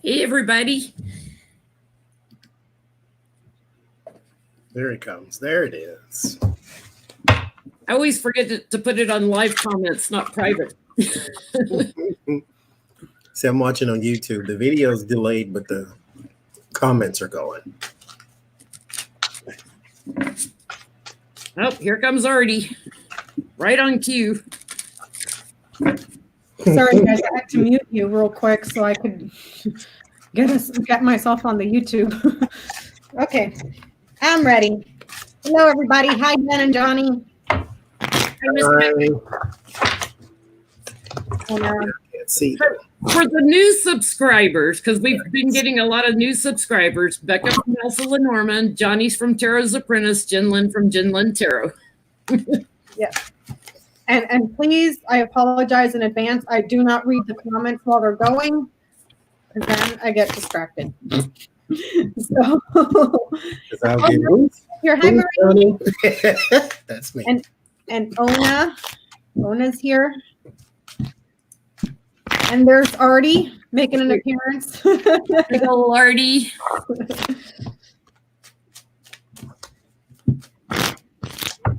Hey, everybody. There it comes. There it is. I always forget to put it on live comments, not private. See, I'm watching on YouTube. The video is delayed, but the comments are going. Oh, here comes Artie. Right on cue. Sorry, guys, I had to mute you real quick so I could get myself on the YouTube. Okay, I'm ready. Hello, everybody. Hi, Jenn and Johnie. Hi. Can't see. For the new subscribers, because we've been getting a lot of new subscribers, Becca from House of Lenormand, Johnny's from Tarot's Apprentice, Jenn Lynn from Jenn Lynn Tarot. Yeah. And please, I apologize in advance. I do not read the comments while they're going, because then I get distracted. So, here, hi, Marie. That's me. And Ona's here. And there's Artie making an appearance. Hello, Artie.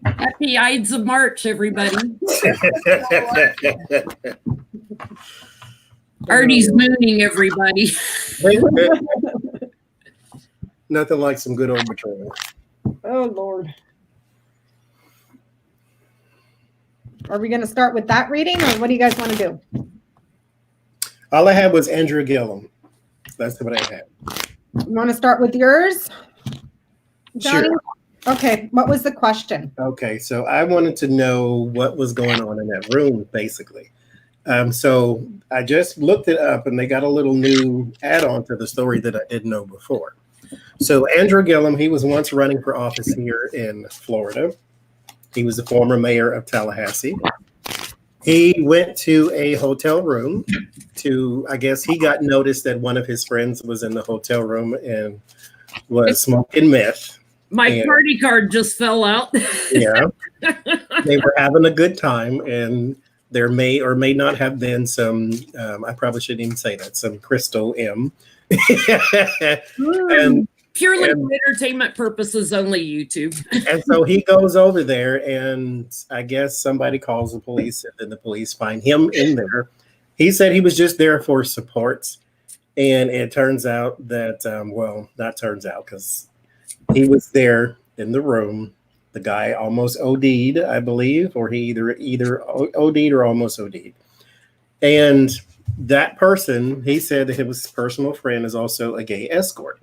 Happy Ides of March, everybody. Artie's mooning everybody. Nothing like some good old betrayal. Oh, Lord. Are we going to start with that reading, or what do you guys want to do? All I had was Andrew Gilliam. That's what I had. You want to start with yours, Johnny? Sure. Okay, what was the question? Okay, so I wanted to know what was going on in that room, basically. So I just looked it up, and they got a little new add-on to the story that I didn't know before. So Andrew Gilliam, he was once running for office here in Florida. He was the former mayor of Tallahassee. He went to a hotel room I guess he got noticed that one of his friends was in the hotel room and was smoking meth. My party card just fell out. Yeah. They were having a good time, and there may or may not have been some, I probably shouldn't even say that, some crystal M. and purely for entertainment purposes only, YouTube. And so he goes over there, and I guess somebody calls the police, and then the police find him in there. He said he was just there for support, and it turns out that, well, not turns out, because he was there in the room. The guy almost OD'd, I believe, or he either OD'd or almost OD'd. And that person, he said that his personal friend is also a gay escort.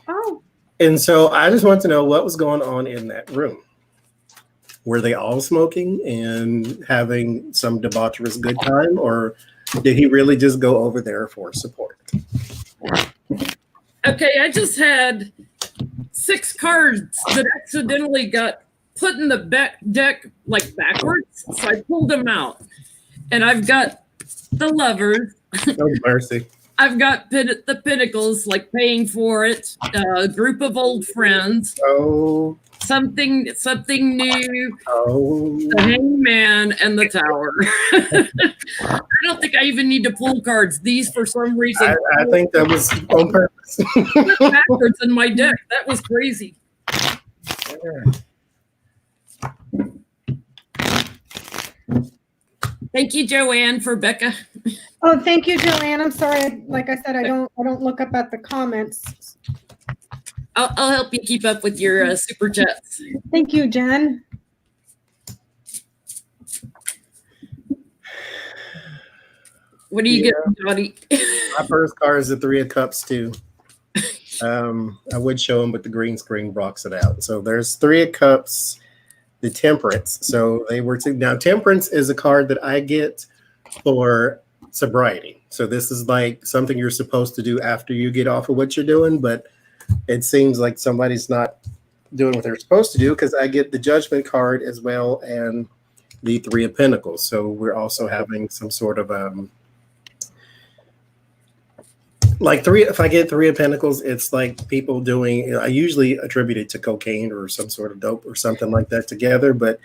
Oh. And so I just want to know what was going on in that room. Were they all smoking and having some debaucherous good time, or did he really just go over there for support? Okay, I just had 6 cards that accidentally got put in the back deck like backwards, so I pulled them out. And I've got the Lovers. Oh, mercy. I've got the Pentacles, like paying for it. A group of old friends. Oh. Something new. Oh. The Hangman and the Tower. I don't think I even need to pull cards. These, for some reason, I think that was on purpose. backwards in my deck. That was crazy. Thank you, Joanne, for Becca. Oh, thank you, Joanne. I'm sorry. Like I said, I don't look up at the comments. I'll help you keep up with your super chats. Thank you, Jen. What do you get, Johnny? My first card is the 3 of Cups too. I would show them, but the green screen blocks it out. So there's 3 of Cups, the Temperance. So they were now Temperance is a card that I get for sobriety. So this is like something you're supposed to do after you get off of what you're doing, but it seems like somebody's not doing what they're supposed to do, because I get the Judgment card as well and the 3 of Pentacles. So we're also having some sort of like if I get 3 of Pentacles, it's like people doing, I usually attribute it to cocaine or some sort of dope or something like that together. But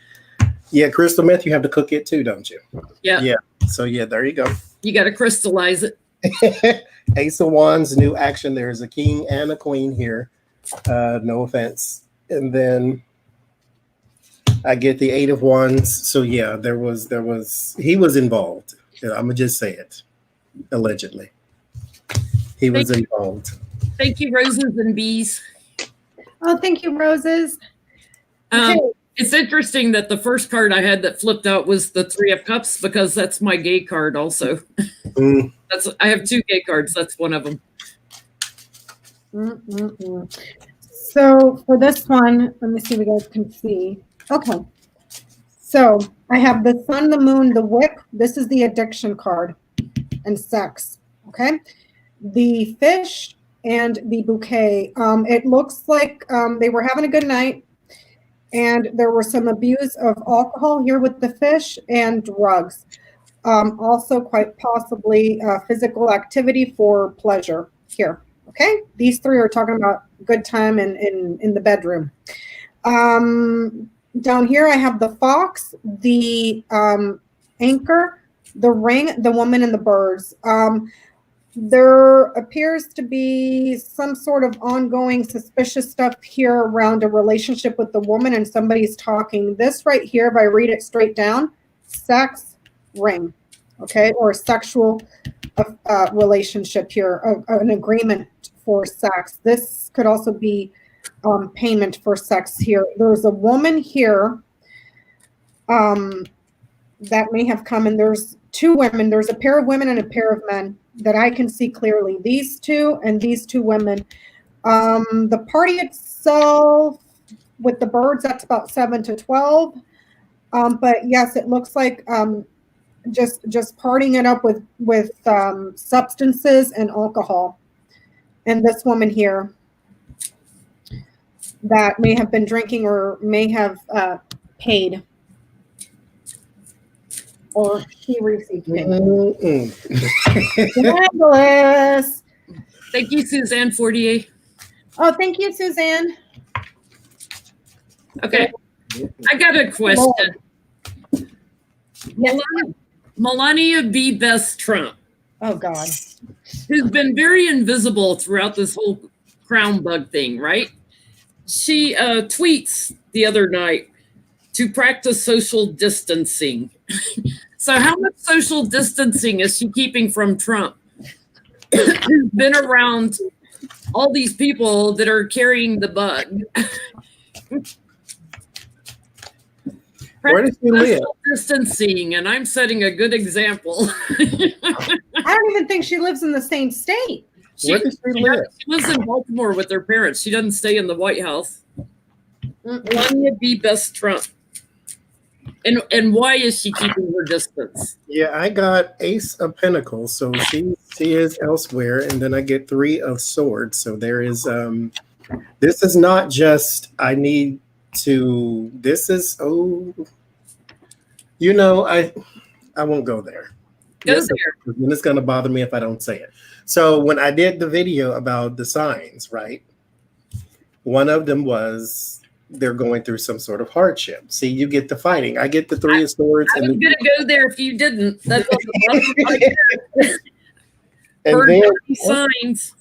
yeah, crystal meth, you have to cook it too, don't you? Yeah. Yeah. So yeah, there you go. You got to crystallize it. Ace of Wands, new action. There's a king and a queen here. No offense. And then I get the Eight of Wands. So yeah, he was involved. I'm gonna just say it. Allegedly. He was involved. Thank you, Roses and Bees. Oh, thank you, Roses. Okay. It's interesting that the first card I had that flipped out was the Three of Cups, because that's my gay card also. I have 2 gay cards. That's one of them. So for this one, let me see if you guys can see. Okay. So I have the Sun, the Moon, the Whip. This is the addiction card and sex. Okay. The Fish and the Bouquet. It looks like they were having a good night, and there were some abuse of alcohol here with the Fish and drugs. Also quite possibly physical activity for pleasure here. Okay, these 3 are talking about good time in the bedroom. Down here I have the Fox, the Anchor, the Ring, the Woman, and the Birds. There appears to be some sort of ongoing suspicious stuff here around a relationship with the woman, and somebody's talking. This right here, if I read it straight down, sex, ring, okay, or a sexual relationship here, an agreement for sex. This could also be payment for sex here. There's a woman here that may have come, and there's 2 women. There's a pair of women and a pair of men that I can see clearly. These 2 and these 2 women. The party itself with the birds, that's about 7 to 12. But yes, it looks like just partying it up with substances and alcohol. And this woman here that may have been drinking or may have paid. Or she received payment. Fabulous. Thank you, Suzanne Fortier. Oh, thank you, Suzanne. Okay, I got a question. Yes. Melania B. Best Trump, Oh, God. who's been very invisible throughout this whole crown bug thing, right? She tweets the other night to practice social distancing. So how much social distancing is she keeping from Trump, who's been around all these people that are carrying the bug? Where does she live? Social distancing, and I'm setting a good example. I don't even think she lives in the same state. Where does she live? She lives in Baltimore with her parents. She doesn't stay in the White House. Melania B. Best Trump. And why is she keeping her distance? Yeah, I got Ace of Pentacles, so she is elsewhere, and then I get 3 of Swords. So there is this is not just I need to. This is I won't go there. Go there. And it's going to bother me if I don't say it. So when I did the video about the signs, right? One of them was they're going through some sort of hardship. See, you get the fighting. I get the 3 of Swords. I was going to go there if you didn't. That's and then, signs.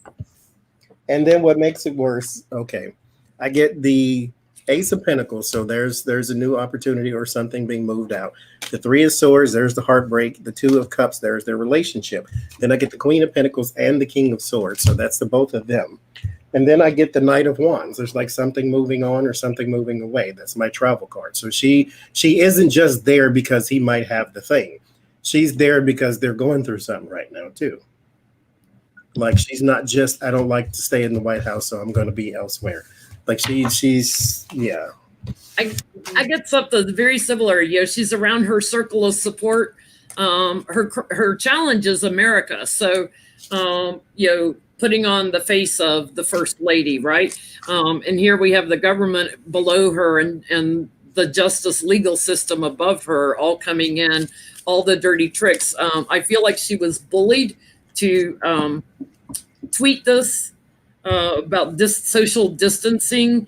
And then what makes it worse? Okay, I get the Ace of Pentacles. So there's a new opportunity or something being moved out. The 3 of Swords, there's the heartbreak. The 2 of Cups, there's their relationship. Then I get the Queen of Pentacles and the King of Swords. So that's the both of them. And then I get the Knight of Wands. There's like something moving on or something moving away. That's my travel card. So she isn't just there because he might have the thing. She's there because they're going through something right now too. Like she's not just, I don't like to stay in the White House, so I'm going to be elsewhere. Like she's yeah. I get something very similar. She's around her circle of support. Her challenge is America. So putting on the face of the first lady, right? And here we have the government below her and the justice legal system above her, all coming in, all the dirty tricks. I feel like she was bullied to tweet this about social distancing.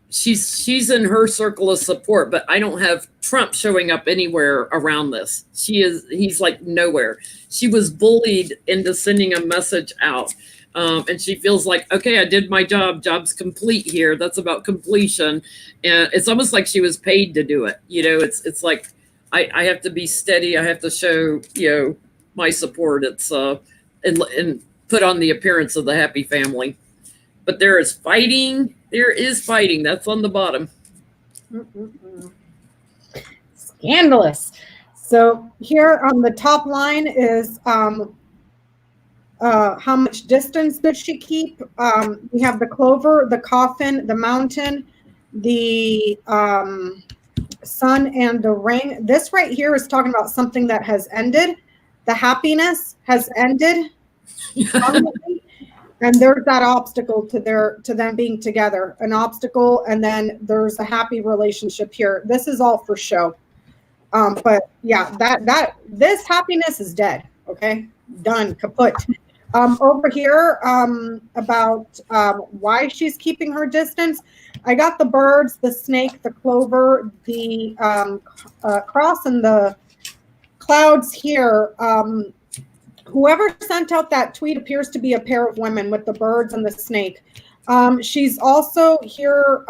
she's in her circle of support, but I don't have Trump showing up anywhere around this. He's like nowhere. She was bullied into sending a message out. And she feels like, okay, I did my job. Job's complete here. That's about completion. And it's almost like she was paid to do it. You know, it's like, I have to be steady. I have to show, my support. It's, and put on the appearance of the happy family. But there is fighting. There is fighting. That's on the bottom. Scandalous. So here on the top line is how much distance does she keep? We have the clover, the coffin, the mountain, the sun, and the ring. This right here is talking about something that has ended. The happiness has ended. And there's that obstacle to them being together, an obstacle, and then there's a happy relationship here. This is all for show. But yeah, this happiness is dead. Okay, done, kaput. Over here, about why she's keeping her distance. I got the birds, the snake, the clover, the cross, and the clouds here. Whoever sent out that tweet appears to be a pair of women with the birds and the snake. She's also here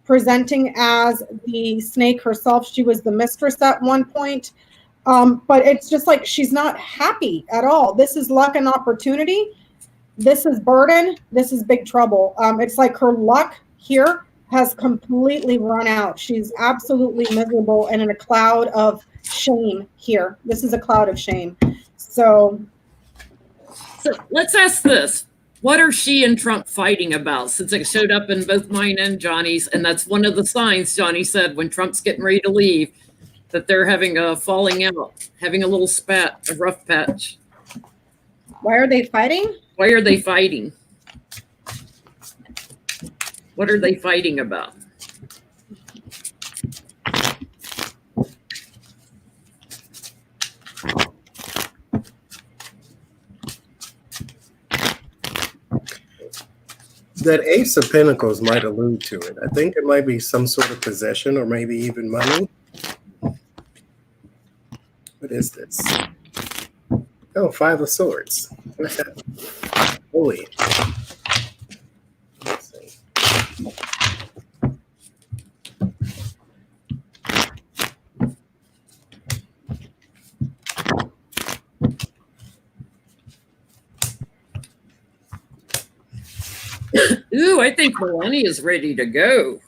presenting as the snake herself. She was the mistress at one point. But it's just like she's not happy at all. This is luck and opportunity. This is burden. This is big trouble. It's like her luck here has completely run out. She's absolutely miserable and in a cloud of shame here. This is a cloud of shame. So let's ask this. What are she and Trump fighting about? Since it showed up in both mine and Johnny's, and that's one of the signs Johnny said when Trump's getting ready to leave, that they're having a falling out, having a little spat, a rough patch. why are they fighting? Why are they fighting? What are they fighting about? That Ace of Pentacles might allude to it. I think it might be some sort of possession or maybe even money. What is this? Oh, Five of Swords. What's that? Holy. Let's see. Ooh, I think Melania is ready to go.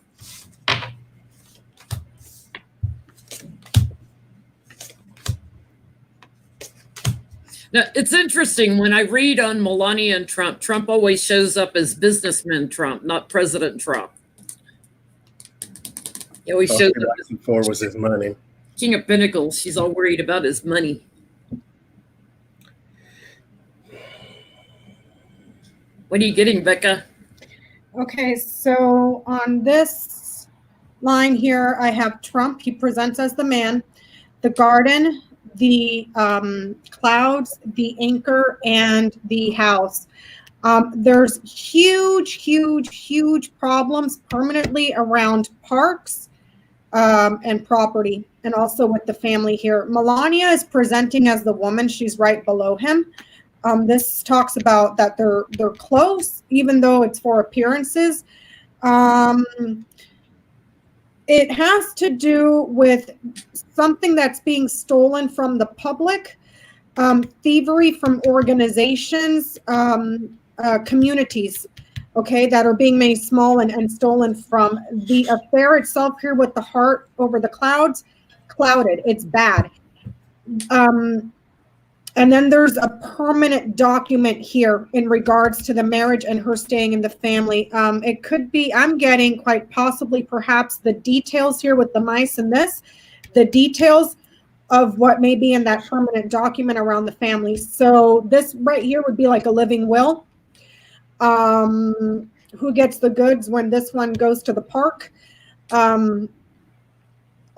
Now, it's interesting when I read on Melania and Trump, Trump always shows up as businessman Trump, not President Trump. He always shows up as before was his money. King of Pentacles. She's all worried about his money. What are you getting, Becca? Okay, so on this line here, I have Trump. He presents as the man, the garden, the clouds, the anchor, and the house. There's huge problems permanently around parks and property, and also with the family here. Melania is presenting as the woman. She's right below him. This talks about that they're close, even though it's for appearances. It has to do with something that's being stolen from the public, thievery from organizations, communities, okay, that are being made small and stolen from. The affair itself here with the heart over the clouds, clouded. It's bad. And then there's a permanent document here in regards to the marriage and her staying in the family. It could be, I'm getting quite possibly perhaps the details here with the mice and this, the details of what may be in that permanent document around the family. So this right here would be like a living will. Who gets the goods when this one goes to the park?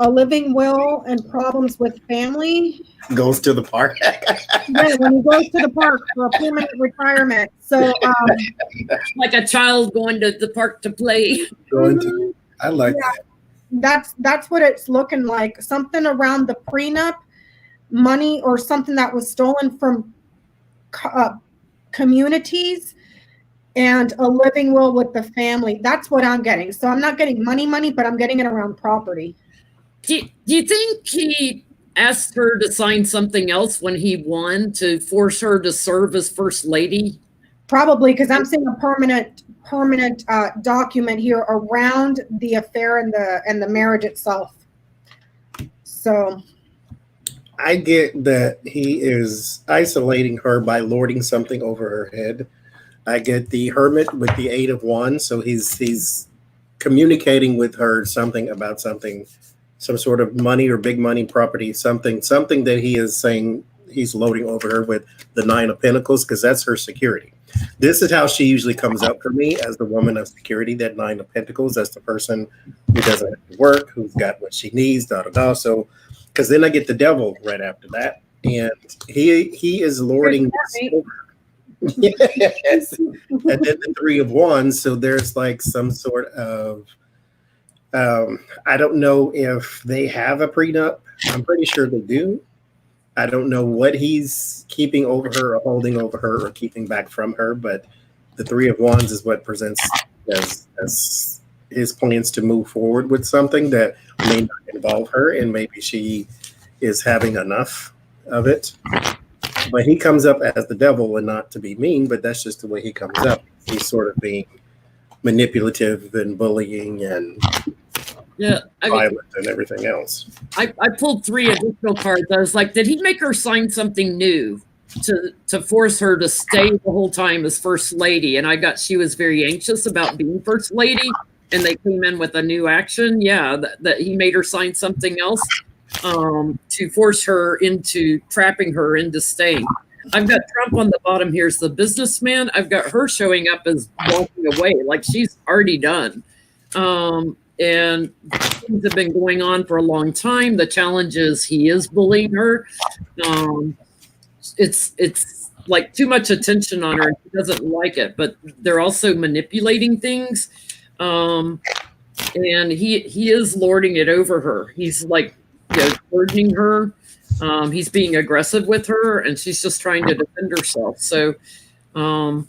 a living will and problems with family. Goes to the park. Yeah, when he goes to the park for a permanent retirement. So, Like a child going to the park to play. I like that. that's what it's looking like. Something around the prenup, money, or something that was stolen from communities, and a living will with the family. That's what I'm getting. So I'm not getting money, but I'm getting it around property. Do you think he asked her to sign something else when he won to force her to serve as first lady? Probably, because I'm seeing a permanent document here around the affair and the marriage itself. So I get that he is isolating her by lording something over her head. I get the Hermit with the 8 of Wands, so he's communicating with her something about something, some sort of money or big money property, something that he is saying he's loading over her with the 9 of Pentacles, because that's her security. This is how she usually comes up for me as the woman of security, that 9 of Pentacles. That's the person who doesn't have to work, who's got what she needs, So, because then I get the Devil right after that, and he is lording this over her. Yes. And then the 3 of Wands. So there's like some sort of I don't know if they have a prenup. I'm pretty sure they do. I don't know what he's keeping over her or holding over her or keeping back from her, but the 3 of Wands is what presents as his plans to move forward with something that may not involve her, and maybe she is having enough of it. But he comes up as the Devil, and not to be mean, but that's just the way he comes up. He's sort of being manipulative and bullying and violent and everything else. I pulled 3 additional cards. I was like, did he make her sign something new to force her to stay the whole time as first lady? And I got she was very anxious about being first lady, and they came in with a new action. Yeah, that he made her sign something else to force her into trapping her into staying. I've got Trump on the bottom here as the businessman. I've got her showing up as walking away, like she's already done. And things have been going on for a long time. The challenge is he is bullying her. It's like too much attention on her, and she doesn't like it, but they're also manipulating things. And he is lording it over her. He's like, burdening her. He's being aggressive with her, and she's just trying to defend herself. So, well,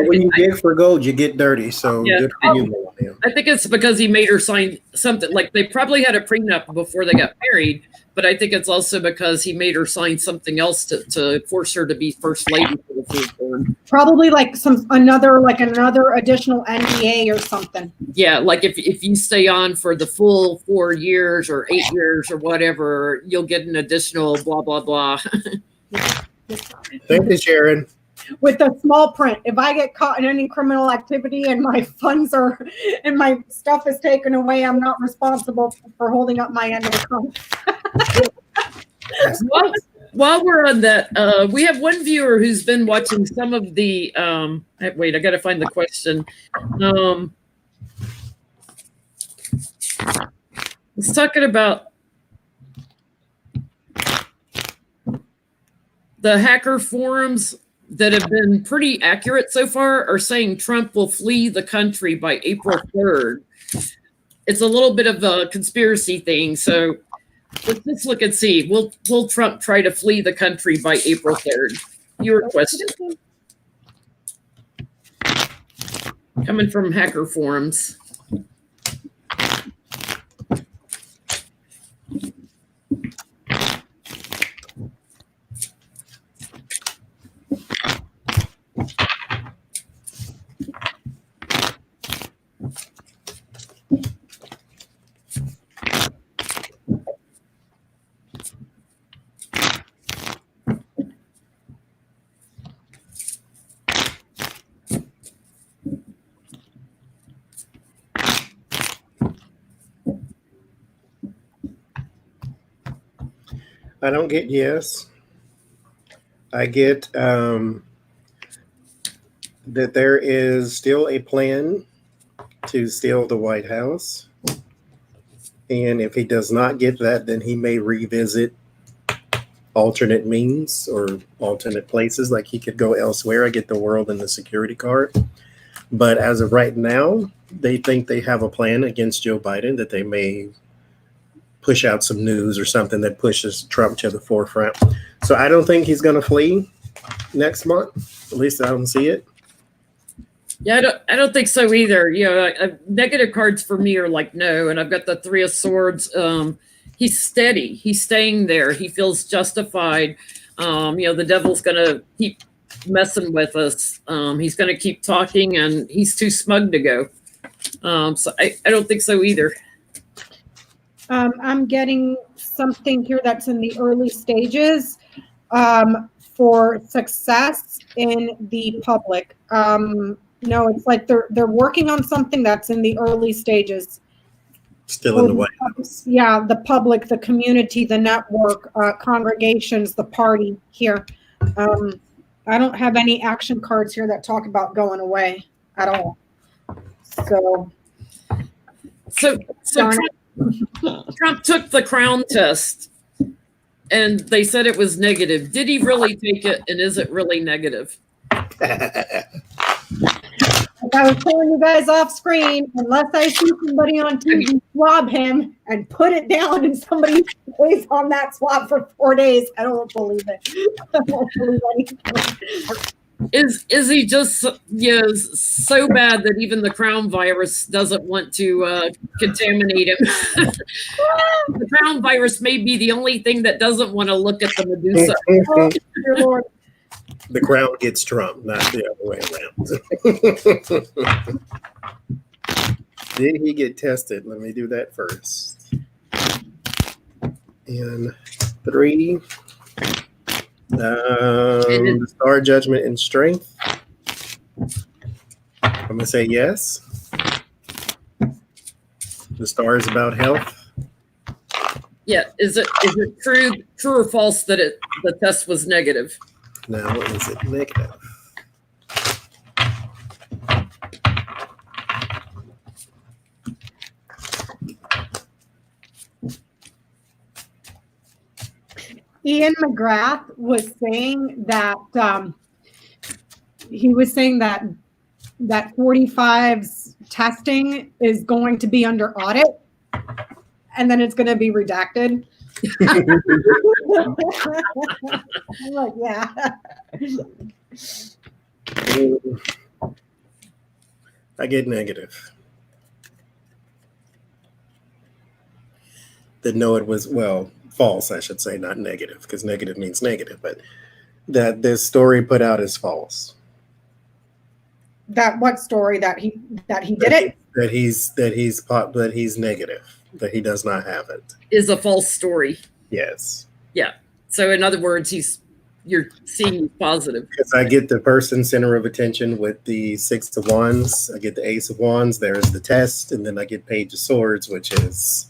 when you dig for gold, you get dirty. So good for you, Melania. I think it's because he made her sign something. Like they probably had a prenup before they got married, but I think it's also because he made her sign something else to force her to be first lady for the full term. Probably like another additional NDA or something. Yeah, like if you stay on for the full 4 years or 8 years or whatever, you'll get an additional blah blah blah. Thank you, Sharon. With the small print, if I get caught in any criminal activity and my funds and my stuff is taken away, I'm not responsible for holding up my end of the contract. While we're on that, we have one viewer who's been watching some of the. Wait, I got to find the question. It's talking about the hacker forums that have been pretty accurate so far are saying Trump will flee the country by April 3rd. It's a little bit of a conspiracy thing. So let's just look and see. Will Trump try to flee the country by April 3rd? Your question. Coming from hacker forums. I don't get yes. I get that there is still a plan to steal the White House. And if he does not get that, then he may revisit alternate means or alternate places. Like he could go elsewhere. I get the world and the security card. But as of right now, they think they have a plan against Joe Biden, that they may push out some news or something that pushes Trump to the forefront. So I don't think he's going to flee next month. At least I don't see it. Yeah, I don't think so either. You know, negative cards for me are like no, and I've got the Three of Swords. He's steady. He's staying there. He feels justified. You know, the devil's going to keep messing with us. He's going to keep talking, and he's too smug to go. So I don't think so either. I'm getting something here that's in the early stages for success in the public. No, it's like they're working on something that's in the early stages. Still in the White House. Yeah, the public, the community, the network, congregations, the party here. I don't have any action cards here that talk about going away at all. So Trump took the crown test, and they said it was negative. Did he really take it, and is it really negative? Like I was telling you guys off screen, unless I see somebody on TV swab him and put it down and somebody stays on that swab for 4 days, I don't believe it. I won't believe anything. Is he just so bad that even the crown virus doesn't want to contaminate him? The crown virus may be the only thing that doesn't want to look at the Medusa. Oh, dear Lord. The crown gets Trump, not the other way around. Did he get tested? Let me do that first. And 3. The Star, Judgment, and Strength. I'm going to say yes. The Star is about health. Yeah. Is it true or false that the test was negative? Now, is it negative? Ian McGrath was saying that that 45's testing is going to be under audit, and then it's going to be redacted. I'm like, yeah. I get negative. That no, it was, well, false, I should say, not negative, because negative means negative, but that this story put out is false. That what story that he did it? That he's negative, that he does not have it. Is a false story. Yes. Yeah. So in other words, you're seeing positive. Because I get the person center of attention with the 6 of Wands, I get the Ace of Wands, there's the test, and then I get Page of Swords, which is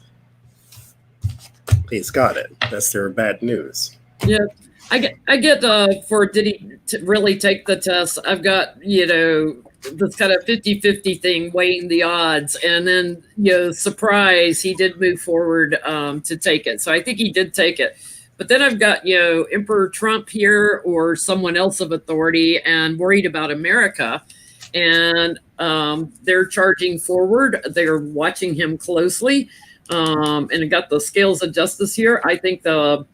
he's got it. That's their bad news. Yeah. I get for did he really take the test? I've got, this kind of 50-50 thing, weighing the odds, and then, surprise, he did move forward to take it. So I think he did take it. But then I've got, Emperor Trump here or someone else of authority and worried about America. And they're charging forward. They're watching him closely. And I got the scales of justice here. I think, and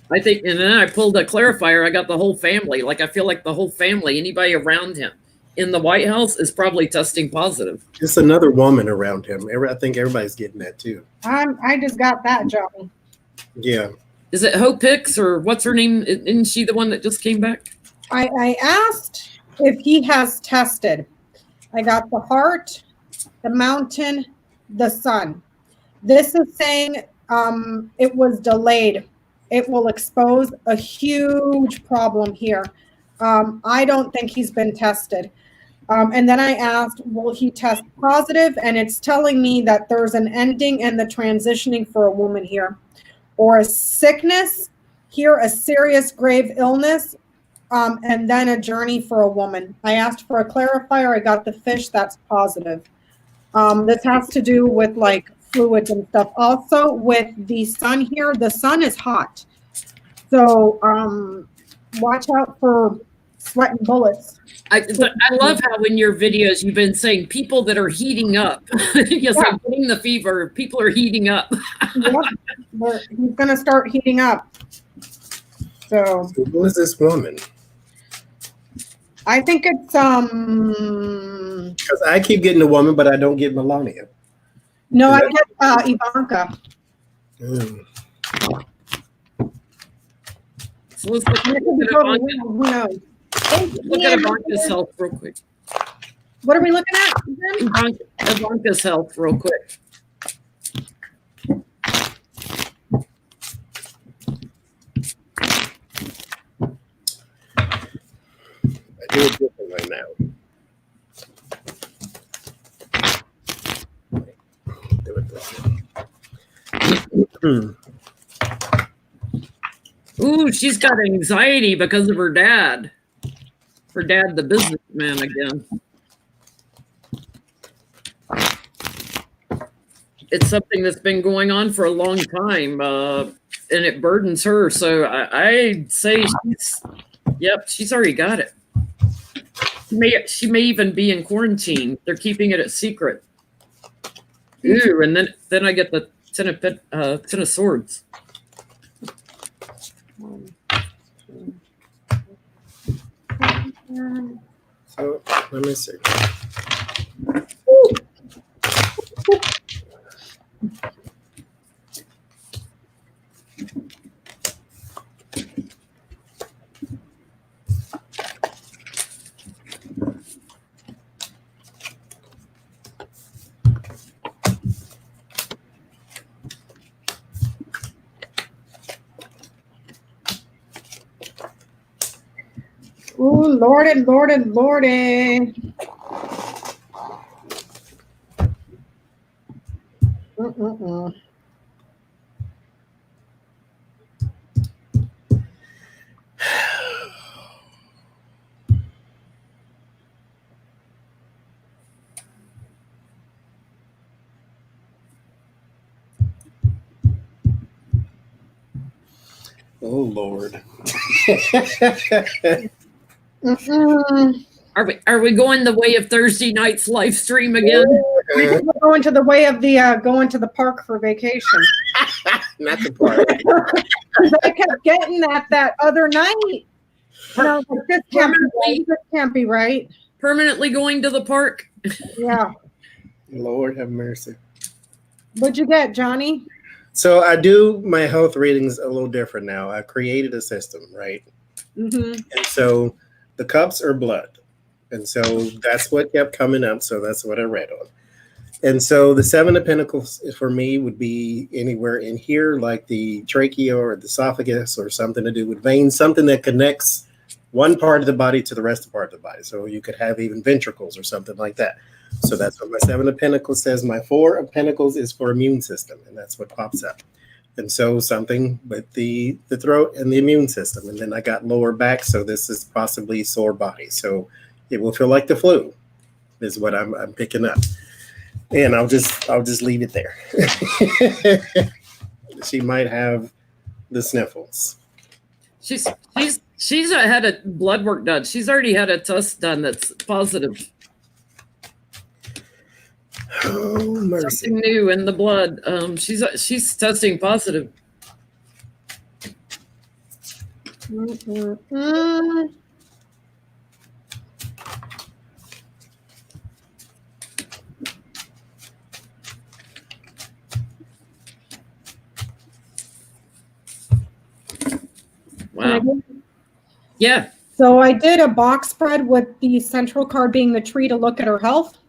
then I pulled a clarifier. I got the whole family. Like, I feel like the whole family, anybody around him in the White House is probably testing positive. Just another woman around him. I think everybody's getting that too. I just got that, Johnny. Yeah. Is it Hope Hicks or what's her name? Isn't she the one that just came back? I asked if he has tested. I got the heart, the mountain, the sun. This is saying it was delayed. It will expose a huge problem here. I don't think he's been tested. And then I asked, will he test positive? And it's telling me that there's an ending and the transitioning for a woman here. Or a sickness here, a serious grave illness, and then a journey for a woman. I asked for a clarifier. I got the fish. That's positive. This has to do with like fluids and stuff. Also with the sun here, the sun is hot. So watch out for sweating bullets. I love how in your videos you've been saying people that are heating up. Yes, I'm getting the fever. People are heating up. Yep. He's going to start heating up. So who is this woman? I think it's because I keep getting a woman, but I don't get Melania. No, I get Ivanka. So let's look at Ivanka. Look at Ivanka's health real quick. What are we looking at? Ivanka's health real quick. I do it differently now. Do it this way. Ooh, she's got anxiety because of her dad. Her dad, the businessman again. It's something that's been going on for a long time, and it burdens her. So I'd say she's already got it. She may even be in quarantine. They're keeping it a secret. Ooh, and then I get the Ten of Swords. So let me see. Ooh, Lordy, Lordy, Lordy. Oh Lord. Are we going the way of Thursday night's live stream again? I think we're going to the way of the going to the park for vacation. Not the park. I kept getting that other night. And I was like, this can't be right. Permanently going to the park? Yeah. Lord have mercy. What'd you get, Johnny? So I do my health readings a little different now. I created a system, right? Mm-hmm. And so the cups are blood. And so that's what kept coming up. So that's what I read on. And so the Seven of Pentacles for me would be anywhere in here, like the trachea or the esophagus or something to do with veins, something that connects one part of the body to the rest of the part of the body. So you could have even ventricles or something like that. So that's what my Seven of Pentacles says. My Four of Pentacles is for immune system, and that's what pops up. And so something with the throat and the immune system. And then I got lower back, so this is possibly sore body. So it will feel like the flu is what I'm picking up. And I'll just leave it there. She might have the sniffles. She's had a blood work done. She's already had a test done that's positive. Oh, mercy. Something new in the blood. She's testing positive. Wow. Yeah. So I did a box spread with the central card being the tree to look at her health.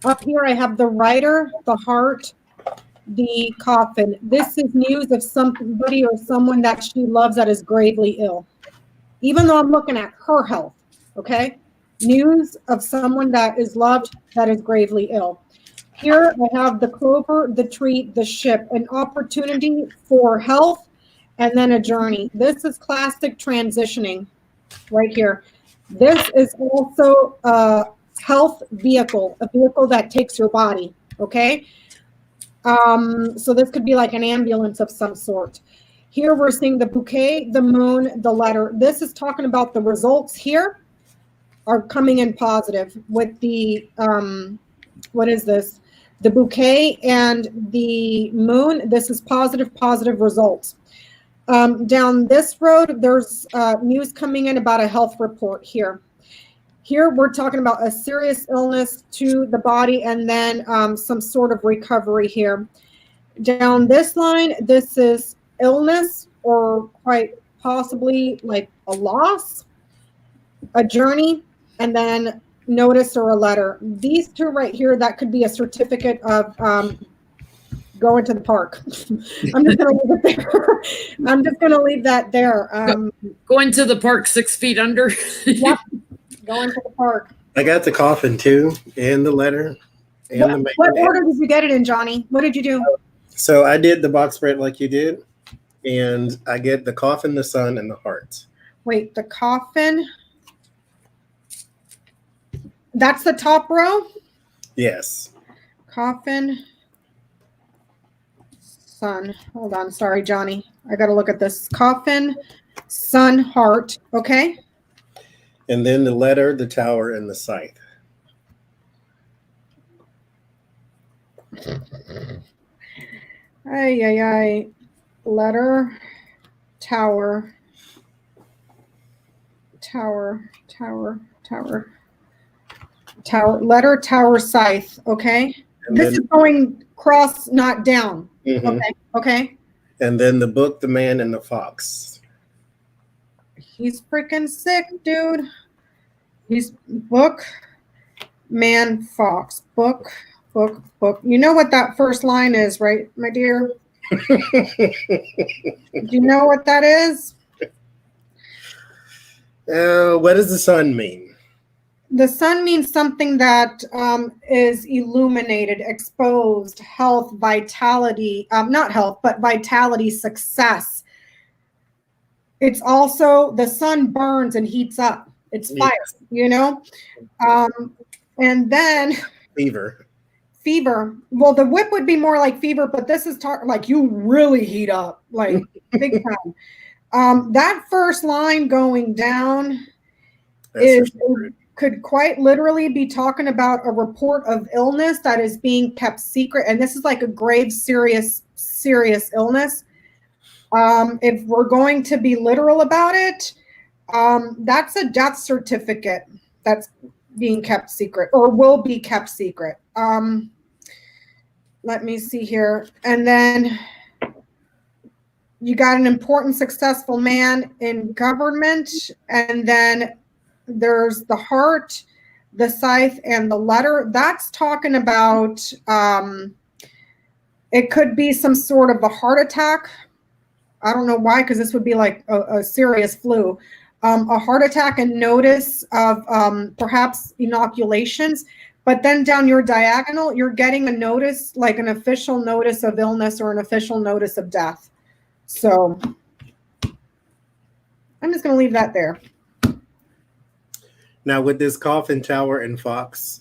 Up here I have the Rider, the Heart, the Coffin. This is news of somebody or someone that she loves that is gravely ill. Even though I'm looking at her health, okay? News of someone that is loved that is gravely ill. Here I have the Clover, the Tree, the Ship, an opportunity for health, and then a journey. This is classic transitioning right here. This is also health vehicle, a vehicle that takes your body. Okay. So this could be like an ambulance of some sort. Here we're seeing the bouquet, the moon, the letter. This is talking about the results here are coming in positive with the, what is this? The bouquet and the moon. This is positive results. Down this road, there's news coming in about a health report here. Here we're talking about a serious illness to the body and then some sort of recovery here. Down this line, this is illness or quite possibly like a loss, a journey, and then notice or a letter. These two right here, that could be a certificate of going to the park. I'm just going to leave it there. I'm just going to leave that there. Going to the park 6 feet under. Yep. Going to the park. I got the coffin too, and the letter, and what order did you get it in, Johnny? What did you do? So I did the box spread like you did, and I get the coffin, the sun, and the heart. Wait, the coffin. That's the top row? Yes. Coffin, sun. Hold on. Sorry, Johnny. I got to look at this. Coffin, sun, heart. Okay. And then the letter, the tower, and the scythe. Ay. Letter, tower, letter, tower, scythe. Okay. And this is going cross, not down. Mm-hmm. Okay. And then the book, the man, and the fox. He's freaking sick, dude. He's book, man, fox. Book. You know what that first line is, right, my dear? Do you know what that is? What does the sun mean? The sun means something that is illuminated, exposed, health, vitality, not health, but vitality, success. It's also, the sun burns and heats up. It's fire, you know? And then Fever. Well, the whip would be more like fever, but this is like you really heat up, like big time. That first line going down could quite literally be talking about a report of illness that is being kept secret. And this is like a grave, serious illness. If we're going to be literal about it, that's a death certificate that's being kept secret or will be kept secret. Let me see here. And then you got an important, successful man in government. And then there's the heart, the scythe, and the letter. That's talking about, it could be some sort of a heart attack. I don't know why, because this would be like a serious flu. A heart attack and notice of perhaps inoculations. But then down your diagonal, you're getting a notice, like an official notice of illness or an official notice of death. So I'm just going to leave that there. Now, would this coffin, tower, and fox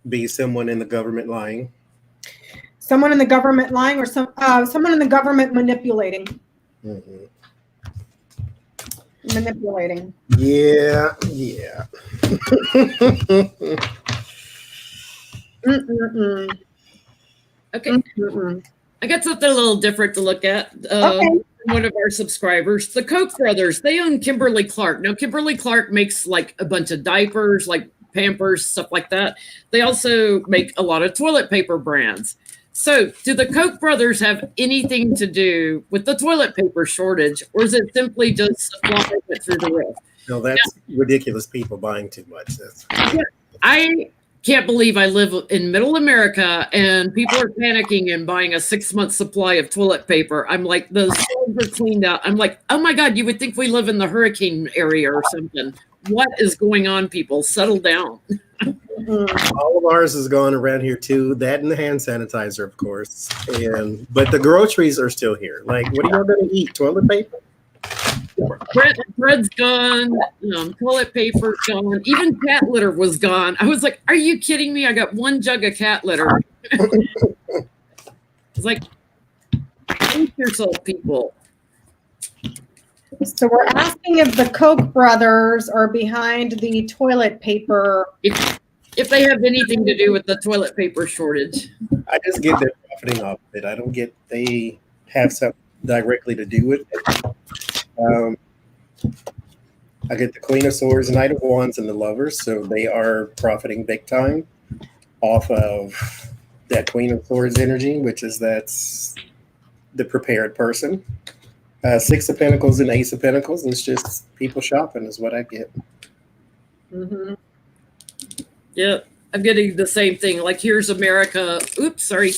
be someone in the government lying? Someone in the government lying, or someone in the government manipulating. Mm-hmm. Manipulating. Yeah. Okay. I got something a little different to look at. Okay. One of our subscribers, the Koch brothers, they own Kimberly-Clark. Now, Kimberly-Clark makes like a bunch of diapers, like Pampers, stuff like that. They also make a lot of toilet paper brands. So do the Koch brothers have anything to do with the toilet paper shortage, or is it simply just supply went through the roof? No, that's ridiculous. People buying too much. I can't believe I live in middle America and people are panicking and buying a 6-month supply of toilet paper. I'm like, the stores are cleaned out. I'm like, oh my God, you would think we live in the hurricane area or something. What is going on, people? Settle down. All of ours is going around here too. That and the hand sanitizer, of course. But the groceries are still here. Like, what are y'all going to eat? Toilet paper? bread's gone, toilet paper's gone, even cat litter was gone. I was like, are you kidding me? I got one jug of cat litter. It's like, hate yourself, people. So we're asking if the Koch brothers are behind the toilet paper. If they have anything to do with the toilet paper shortage. I just get they're profiting off of it. I don't get they have something directly to do with it. I get the Queen of Swords, Knight of Wands, and the Lovers, so they are profiting big time off of that Queen of Swords energy, which is that's the prepared person. Six of Pentacles and Ace of Pentacles. It's just people shopping is what I get. Mm-hmm. Yeah, I'm getting the same thing. Like, here's America. Oops, sorry.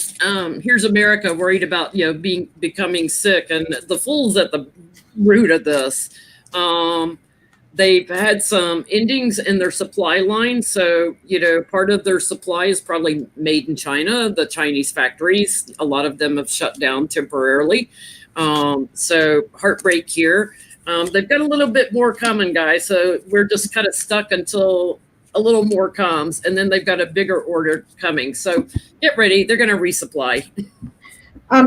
Here's America worried about becoming sick, and the fool's at the root of this. They've had some endings in their supply line, so part of their supply is probably made in China. The Chinese factories, a lot of them have shut down temporarily. So heartbreak here. They've got a little bit more coming, guys. So we're just kind of stuck until a little more comes, and then they've got a bigger order coming. So get ready. They're going to resupply.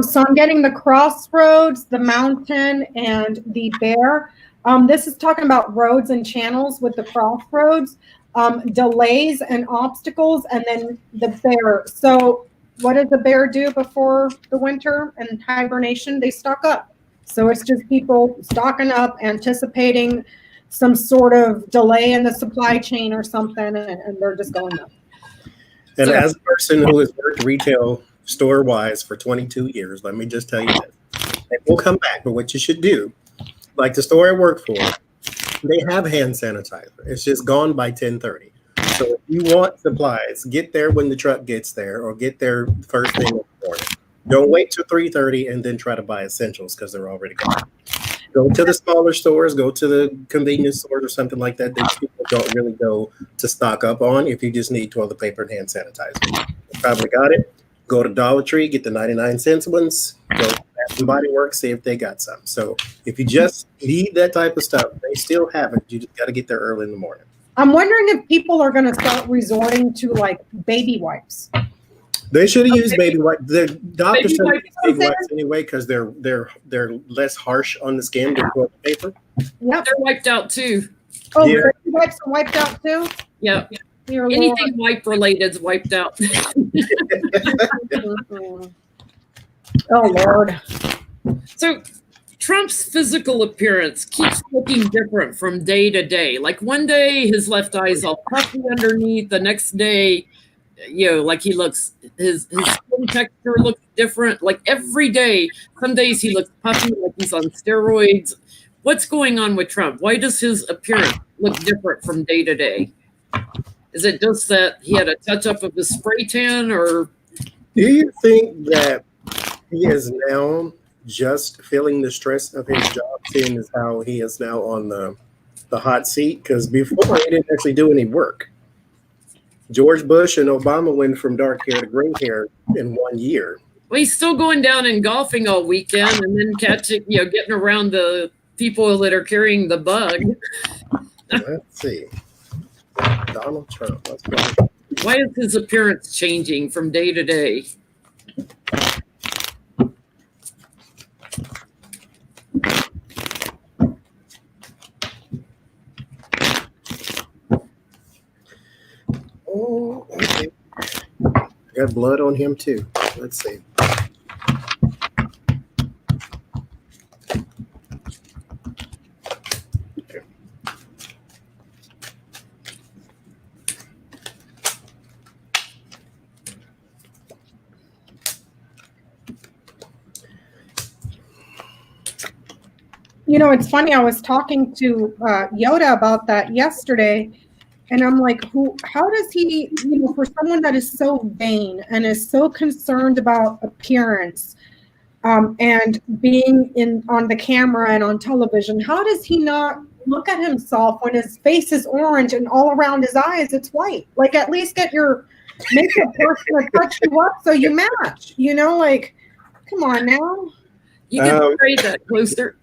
So I'm getting the Crossroads, the Mountain, and the Bear. This is talking about roads and channels with the Crossroads, delays and obstacles, and then the Bear. So what does the Bear do before the winter and hibernation? They stock up. So it's just people stocking up, anticipating some sort of delay in the supply chain or something, and they're just going up. And as a person who has worked retail store-wise for 22 years, let me just tell you this. It will come back, but what you should do, like the store I work for, they have hand sanitizer. It's just gone by 10:30. So if you want supplies, get there when the truck gets there, or get there first thing in the morning. Don't wait till 3:30 and then try to buy essentials because they're already gone. Go to the smaller stores, go to the convenience stores or something like that that people don't really go to stock up on if you just need toilet paper and hand sanitizer. You probably got it. Go to Dollar Tree, get the 99-cent ones. Go to Bath and Body Works, see if they got some. So if you just need that type of stuff, they still have it. You just got to get there early in the morning. I'm wondering if people are going to start resorting to like baby wipes. They should have used baby wipes. The doctors should use baby wipes anyway because they're less harsh on the skin than toilet paper. Yep, they're wiped out too. Oh, yeah. Baby wipes are wiped out too. Yeah, anything wipe related is wiped out. Oh Lord. So Trump's physical appearance keeps looking different from day to day. Like one day his left eye is all puffy underneath. The next day, like he looks, his skin texture looks different. Like every day, some days he looks puffy, like he's on steroids. What's going on with Trump? Why does his appearance look different from day to day? Is it just that he had a touch up of his spray tan, or? Do you think that he is now just feeling the stress of his job, seeing as how he is now on the hot seat? Because before he didn't actually do any work. George Bush and Obama went from dark hair to gray hair in 1 year. Well, he's still going down and golfing all weekend, and then catching, getting around the people that are carrying the bug. Let's see. Donald Trump. Let's go. Why is his appearance changing from day to day? Oh, okay. Got blood on him too. Let's see. Okay. It's funny. I was talking to Yoda about that yesterday. And I'm like, how does he, for someone that is so vain and is so concerned about appearance and being on the camera and on television, how does he not look at himself when his face is orange and all around his eyes it's white? Like, at least get your makeup person to touch you up so you match, like, come on now. You can trade that closer.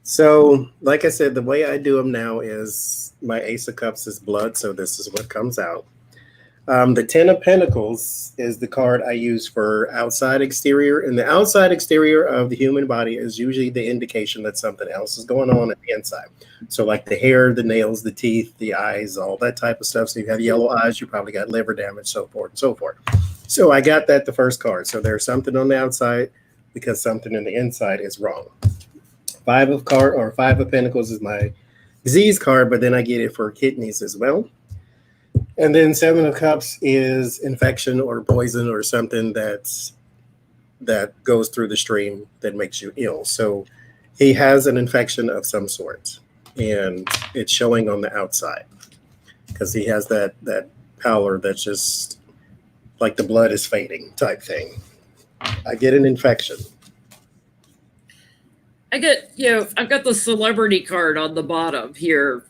So, like I said, the way I do them now is my Ace of Cups is blood, so this is what comes out. The Ten of Pentacles is the card I use for outside exterior, and the outside exterior of the human body is usually the indication that something else is going on at the inside. So like the hair, the nails, the teeth, the eyes, all that type of stuff. So you have yellow eyes, you probably got liver damage, so forth and so forth. So I got that the first card. So there's something on the outside because something in the inside is wrong. Five of Pentacles is my disease card, but then I get it for kidneys as well. And then Seven of Cups is infection or poison or something that goes through the stream that makes you ill. So he has an infection of some sort, and it's showing on the outside because he has that pallor that's just like the blood is fading type thing. I get an infection. I get, I've got the celebrity card on the bottom here,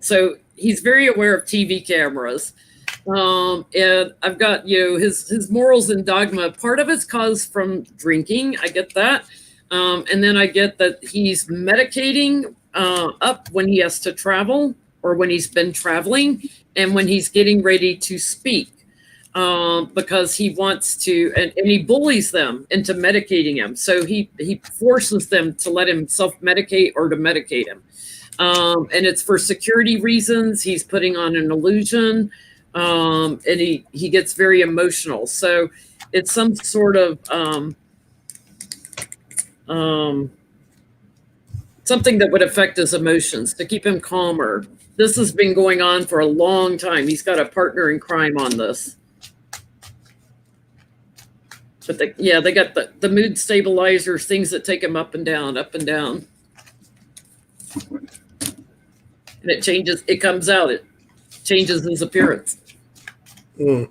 so he's very aware of TV cameras. And I've got, his morals and dogma. Part of it's caused from drinking. I get that. And then I get that he's medicating up when he has to travel or when he's been traveling and when he's getting ready to speak. Because he wants to, and he bullies them into medicating him. So he forces them to let him self-medicate or to medicate him. And it's for security reasons. He's putting on an illusion, and he gets very emotional. So it's some sort of something that would affect his emotions to keep him calmer. This has been going on for a long time. He's got a partner in crime on this. But they got the mood stabilizers, things that take him up and down, up and down. And it changes, it comes out, it changes his appearance. Mm.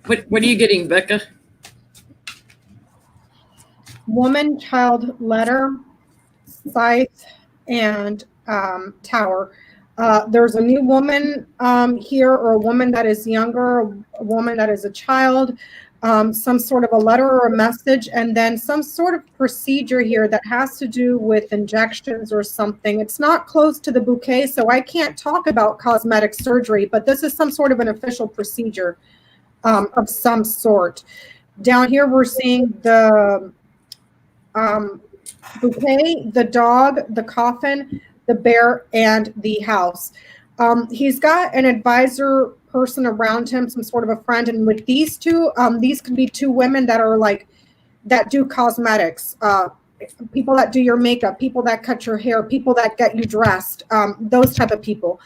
What are you getting, Becca? Woman, child, letter, scythe, and tower. There's a new woman here, or a woman that is younger, a woman that is a child, some sort of a letter or a message, and then some sort of procedure here that has to do with injections or something. It's not close to the bouquet, so I can't talk about cosmetic surgery, but this is some sort of an official procedure of some sort. Down here, we're seeing the bouquet, the dog, the coffin, the bear, and the house. He's got an advisor person around him, some sort of a friend. And with these two, these could be two women that are that do cosmetics, people that do your makeup, people that cut your hair, people that get you dressed, those type of people.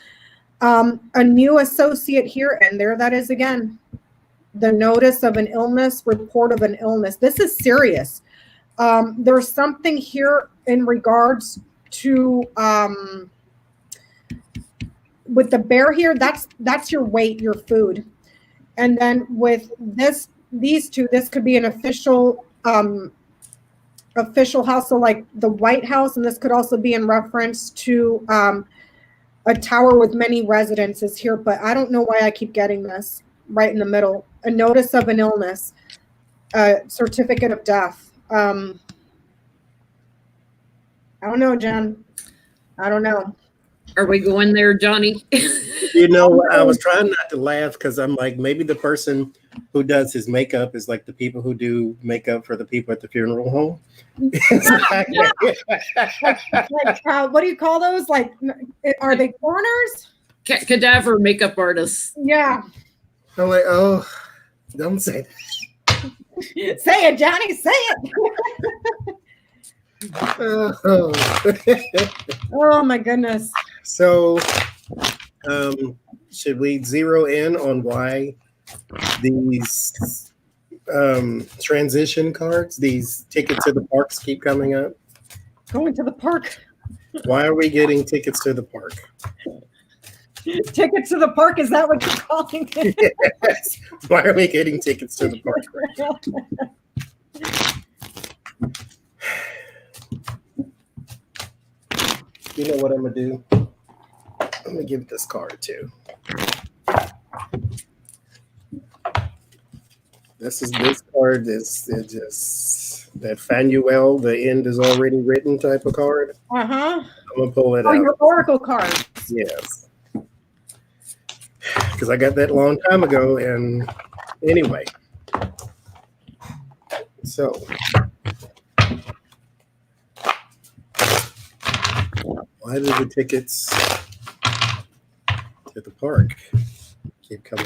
A new associate here, and there that is again, the notice of an illness, report of an illness. This is serious. There's something here in regards to with the bear here, that's your weight, your food. And then with these two, this could be an official house, so like the White House, and this could also be in reference to a tower with many residences here, but I don't know why I keep getting this right in the middle. A notice of an illness, a certificate of death. I don't know, Jen. I don't know. Are we going there, Johnny? I was trying not to laugh because I'm like, maybe the person who does his makeup is like the people who do makeup for the people at the funeral home. What do you call those? Like, are they coroners? Cadaver makeup artists. Yeah. I'm like, oh, don't say that. Say it, Johnny. Say it. Oh my goodness. So, should we zero in on why these transition cards, these tickets to the parks keep coming up? Going to the park. Why are we getting tickets to the park? Tickets to the park, is that what you're calling it? Yes. Why are we getting tickets to the park? You know what I'm gonna do? I'm gonna give this card to This card is it just that Fanuel, the end is already written type of card. Uh-huh. I'm gonna pull it Oh, out. your oracle card. Yes. Because I got that a long time ago, and anyway. So why do the tickets to the park keep coming?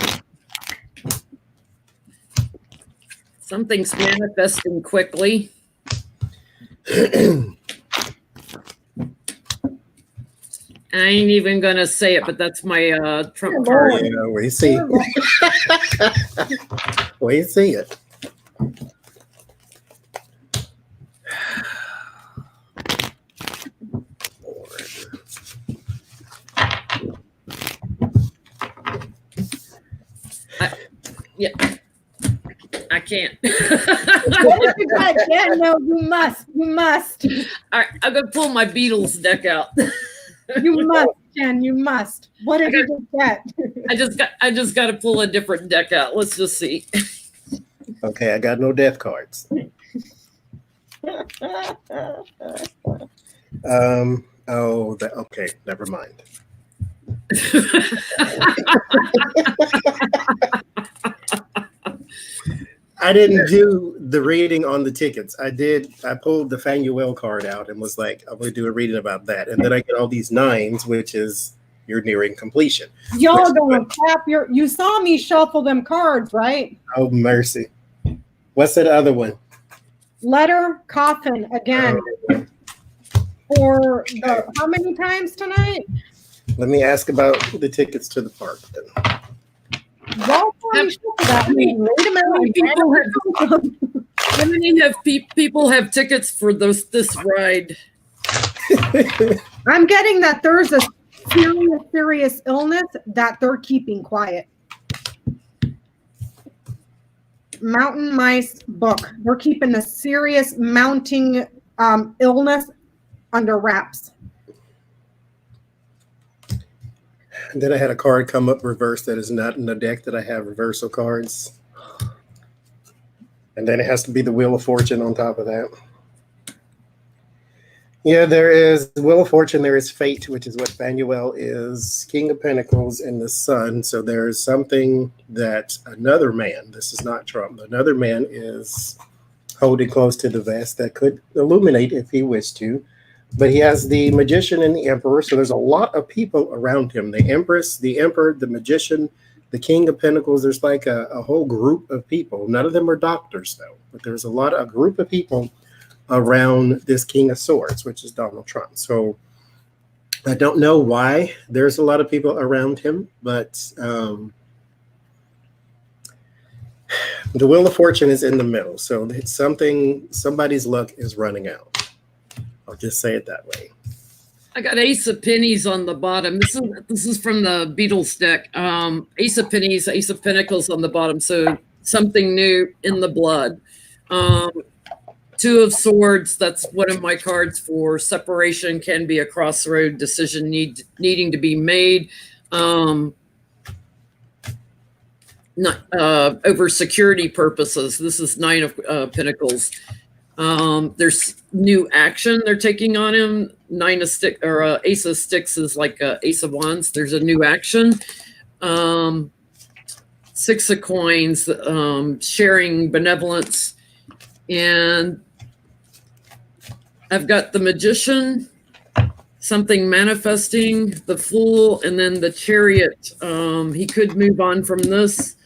Something's manifesting quickly. I ain't even gonna say it, but that's my Trump card. Yeah, we see. We see it. Yeah, I can't. What have you got? Yeah, no, you must. You must. All right, I'm gonna pull my Beatles deck out. You must, Jen. You must. What did you get? I just got to pull a different deck out. Let's just see. Okay, I got no death cards. Okay, never mind. I didn't do the reading on the tickets. I pulled the Fanuel card out and was like, I'm going to do a reading about that. And then I get all these 9s, which is you're nearing completion. Y'all gonna tap you saw me shuffle them cards, right? Oh, mercy. What's that other one? Letter, coffin, again. For the, how many times tonight? Let me ask about the tickets to the park then. Y'all probably shuffle that. Wait a minute. How many people have tickets for this ride? I'm getting that there's a serious illness that they're keeping quiet. Mountain mice book. They're keeping a serious mounting illness under wraps. And then I had a card come up reverse that is not in the deck that I have reversal cards. And then it has to be the Wheel of Fortune on top of that. Yeah, there is Wheel of Fortune, there is Fate, which is what Fanuel is, King of Pentacles, and the Sun. So there is something that another man, this is not Trump, another man is holding close to the vest that could illuminate if he wished to. But he has the Magician and the Emperor, so there's a lot of people around him. The Empress, the Emperor, the Magician, the King of Pentacles. There's like a whole group of people. None of them are doctors, though. But there's a group of people around this King of Swords, which is Donald Trump. So I don't know why there's a lot of people around him, but the Wheel of Fortune is in the middle. So it's somebody's luck is running out. I'll just say it that way. I got Ace of Pennies on the bottom. This is from the Beatles deck. Ace of Pennies, Ace of Pentacles on the bottom. So something new in the blood. Two of Swords. That's one of my cards for separation. Can be a crossroad decision needing to be made. Not over security purposes. This is 9 of Pentacles. There's new action they're taking on him. 9 of Sticks or Ace of Sticks is like Ace of Wands. There's a new action. 6 of Coins, sharing benevolence. And I've got the Magician, something manifesting, the Fool, and then the Chariot. He could move on from this.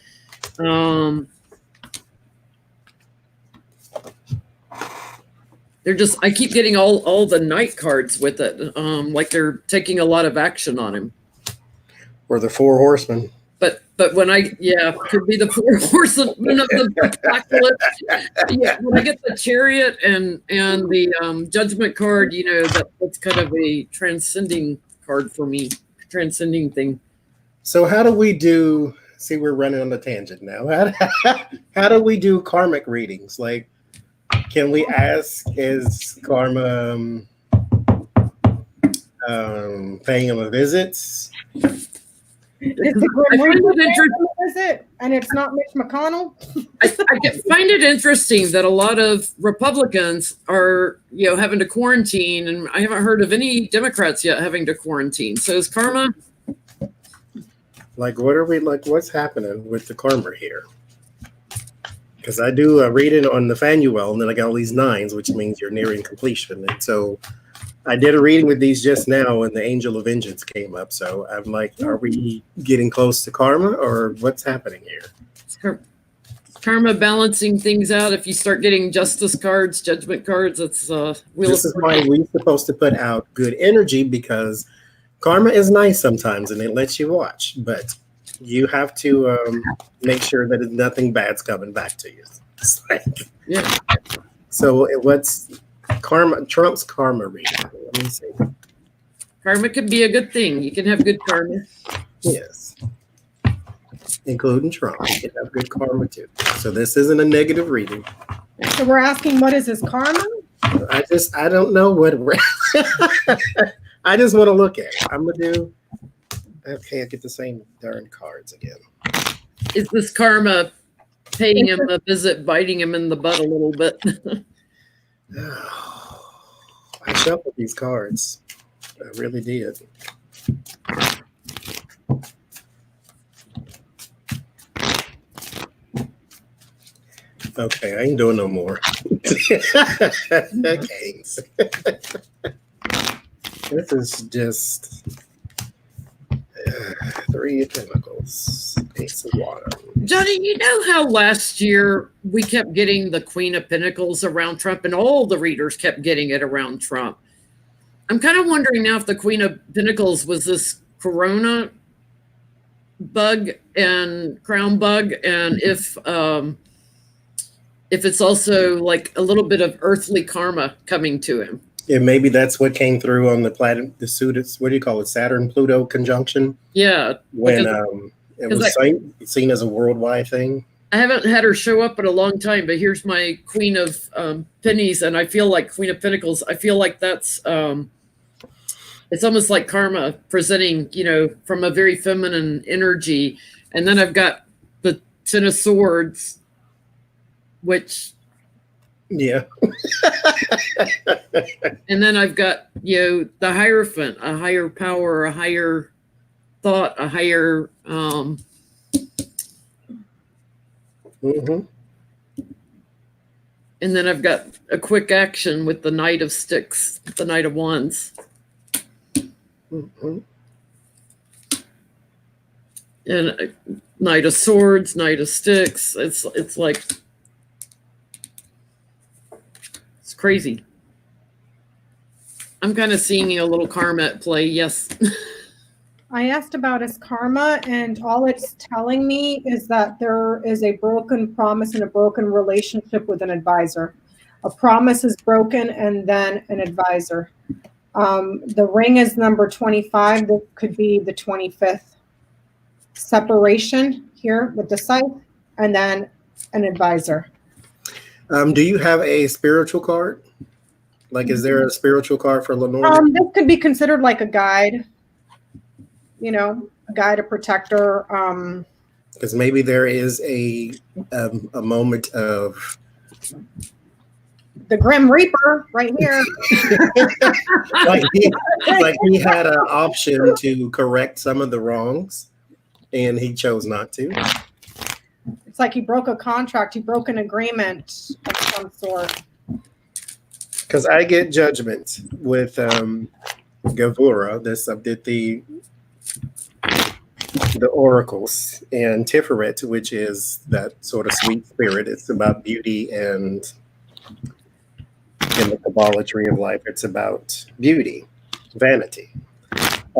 I keep getting all the Knight cards with it. Like they're taking a lot of action on him. Or the 4 Horsemen. But when could be the 4 Horsemen of the apocalypse. Yeah, when I get the Chariot and the Judgment card, that's kind of a transcending card for me, transcending thing. So how do we do? See, we're running on the tangent now. How do we do karmic readings? Like, can we ask, is karma paying him a visit? Is the Grim Reaper there? Is it? And it's not Mitch McConnell? I find it interesting that a lot of Republicans are, having to quarantine, and I haven't heard of any Democrats yet having to quarantine. So is karma? Like, what's happening with the karma here? Because I do a reading on Nathaniel, and then I got all these 9s, which means you're nearing completion. And so I did a reading with these just now, and the Angel of Vengeance came up. So I'm like, are we getting close to karma, or what's happening here? Karma balancing things out. If you start getting justice cards, judgment cards, it's this is why we're supposed to put out good energy, because karma is nice sometimes, and it lets you watch, but you have to make sure that nothing bad's coming back to you. It's like, yeah. So what's karma? Trump's karma reading. Let me see. Karma could be a good thing. You can have good karma. Yes. Including Trump. You can have good karma too. So this isn't a negative reading. So we're asking, what is his karma? I don't know what I just want to look at it. I'm gonna do okay, I get the same darn cards again. Is this karma paying him a visit, biting him in the butt a little bit? I shuffled these cards. I really did. Okay, I ain't doing no more. Games. This is just 3 of Pentacles, Ace of Water. Johnny, you know how last year we kept getting the Queen of Pentacles around Trump, and all the readers kept getting it around Trump? I'm kind of wondering now if the Queen of Pentacles was this Corona bug and crown bug, and if it's also like a little bit of earthly karma coming to him. Yeah, maybe that's what came through on the suit. What do you call it? Saturn-Pluto conjunction? Yeah. When it was seen as a worldwide thing. I haven't had her show up in a long time, but here's my Queen of Pennies, and I feel like Queen of Pentacles. I feel like that's it's almost like karma presenting, from a very feminine energy. And then I've got the Ten of Swords, which... Yeah. And then I've got, the Hierophant, a higher power, a higher thought, a higher... And then I've got a quick action with the Knight of Sticks, the Knight of Wands. And Knight of Swords, Knight of Sticks. It's like, it's crazy. I'm kind of seeing a little karma at play, yes. I asked about his karma, and all it's telling me is that there is a broken promise and a broken relationship with an advisor. A promise is broken, and then an advisor. The ring is number 25. This could be the 25th. Separation here with the scythe, and then an advisor. Do you have a spiritual card? Like, is there a spiritual card for Lenormand? This could be considered like a guide. A guide, a protector. Because maybe there is a moment of the Grim Reaper right here. like he had an option to correct some of the wrongs, and he chose not to. It's like he broke a contract. He broke an agreement of some sort. Because I get judgment with Gavura. This I did the oracles, and Tiferet, which is that sort of sweet spirit. It's about beauty, and in the Kabbalah tree of life, it's about beauty, vanity.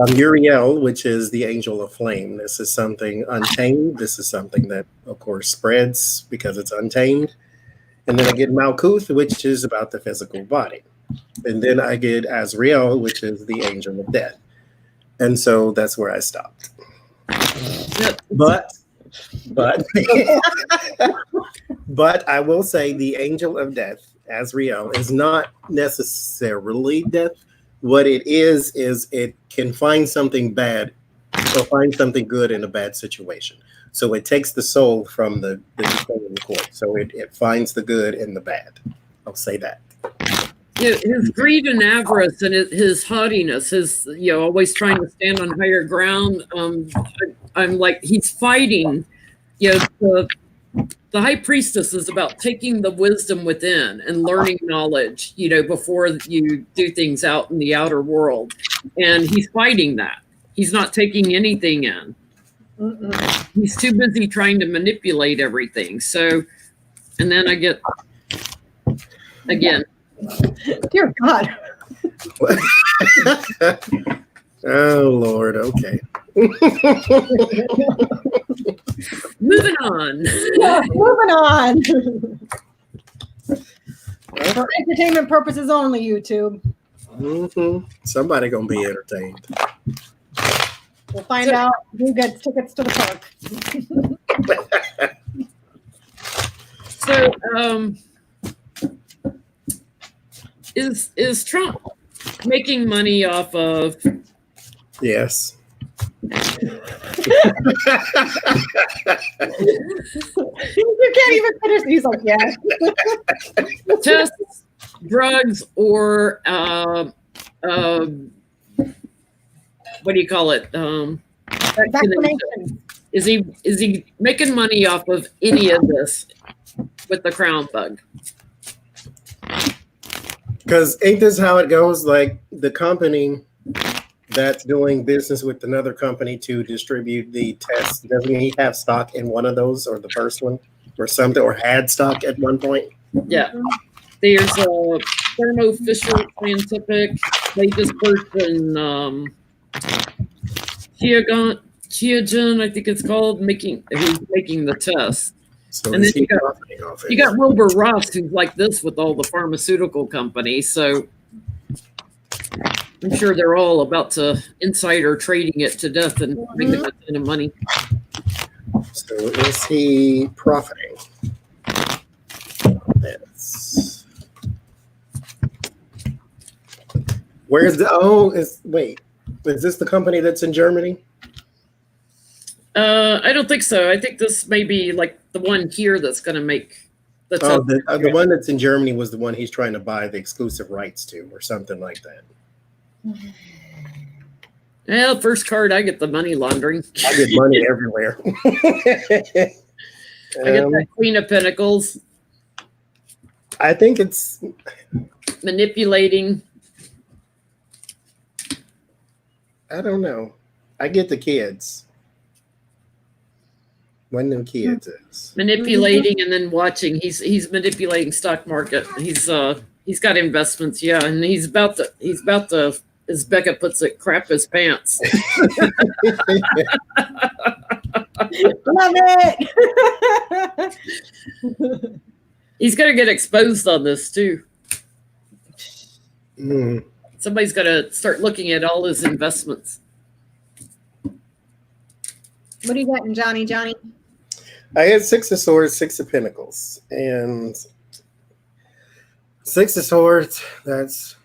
Uriel, which is the angel of flame. This is something untamed. This is something that, of course, spreads because it's untamed. And then I get Malkuth, which is about the physical body. And then I get Azrael, which is the angel of death. And so that's where I stopped. But I will say the angel of death, Azrael, is not necessarily death. What it is it can find something bad or find something good in a bad situation. So it takes the soul from the decaying court. So it finds the good in the bad. I'll say that. Yeah, his greed and avarice and his haughtiness, his always trying to stand on higher ground. I'm like, he's fighting. The high priestess is about taking the wisdom within and learning knowledge, before you do things out in the outer world. And he's fighting that. He's not taking anything in. Mm-mm. He's too busy trying to manipulate everything. So, and then I get, again. Dear God. Oh, Lord. Okay. Moving on. Yeah, moving on. For entertainment purposes only, YouTube. Mm-hmm. Somebody gonna be entertained. We'll find out who gets tickets to the park. So, is Trump making money off of? Yes. You can't even finish. He's like, yeah. Tests, drugs, or what do you call it? Vaccination. Is he making money off of any of this with the crown bug? Because ain't this how it goes? Like the company that's doing business with another company to distribute the test, doesn't he have stock in one of those, or the first one, or something, or had stock at one point? Yeah. There's Thermo Fisher Scientific. They just purchased Qiagen, I think it's called, who's making the test. So and then you got Wilbur Ross, who's like this with all the pharmaceutical companies. So I'm sure they're all about to insider trading it to death and making a ton of money. So is he profiting? Yes. Where's wait, is this the company that's in Germany? I don't think so. I think this may be like the one here that's going to make the test. The one that's in Germany was the one he's trying to buy the exclusive rights to, or something like that. Well, first card, I get the money laundering. I get money everywhere. I get that Queen of Pentacles. I think it's manipulating. I don't know. I get the kids. One of them kids is manipulating and then watching. He's manipulating stock market. He's got investments, yeah, and he's about to, as Becca puts it, crap his pants. Love it. He's gonna get exposed on this too. Mm. Somebody's gonna start looking at all his investments. What do you got in Johnny? I had 6 of Swords, 6 of Pentacles, and 6 of Swords, that's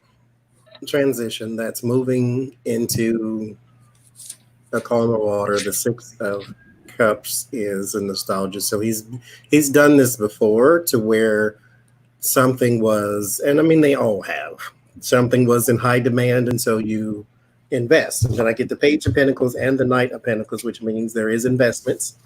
transition, that's moving into a calmer water. The 6 of Cups is a nostalgia. So he's done this before, to where something was, and I mean they all have, something was in high demand, and so you invest. And then I get the Page of Pentacles and the Knight of Pentacles, which means there is investments.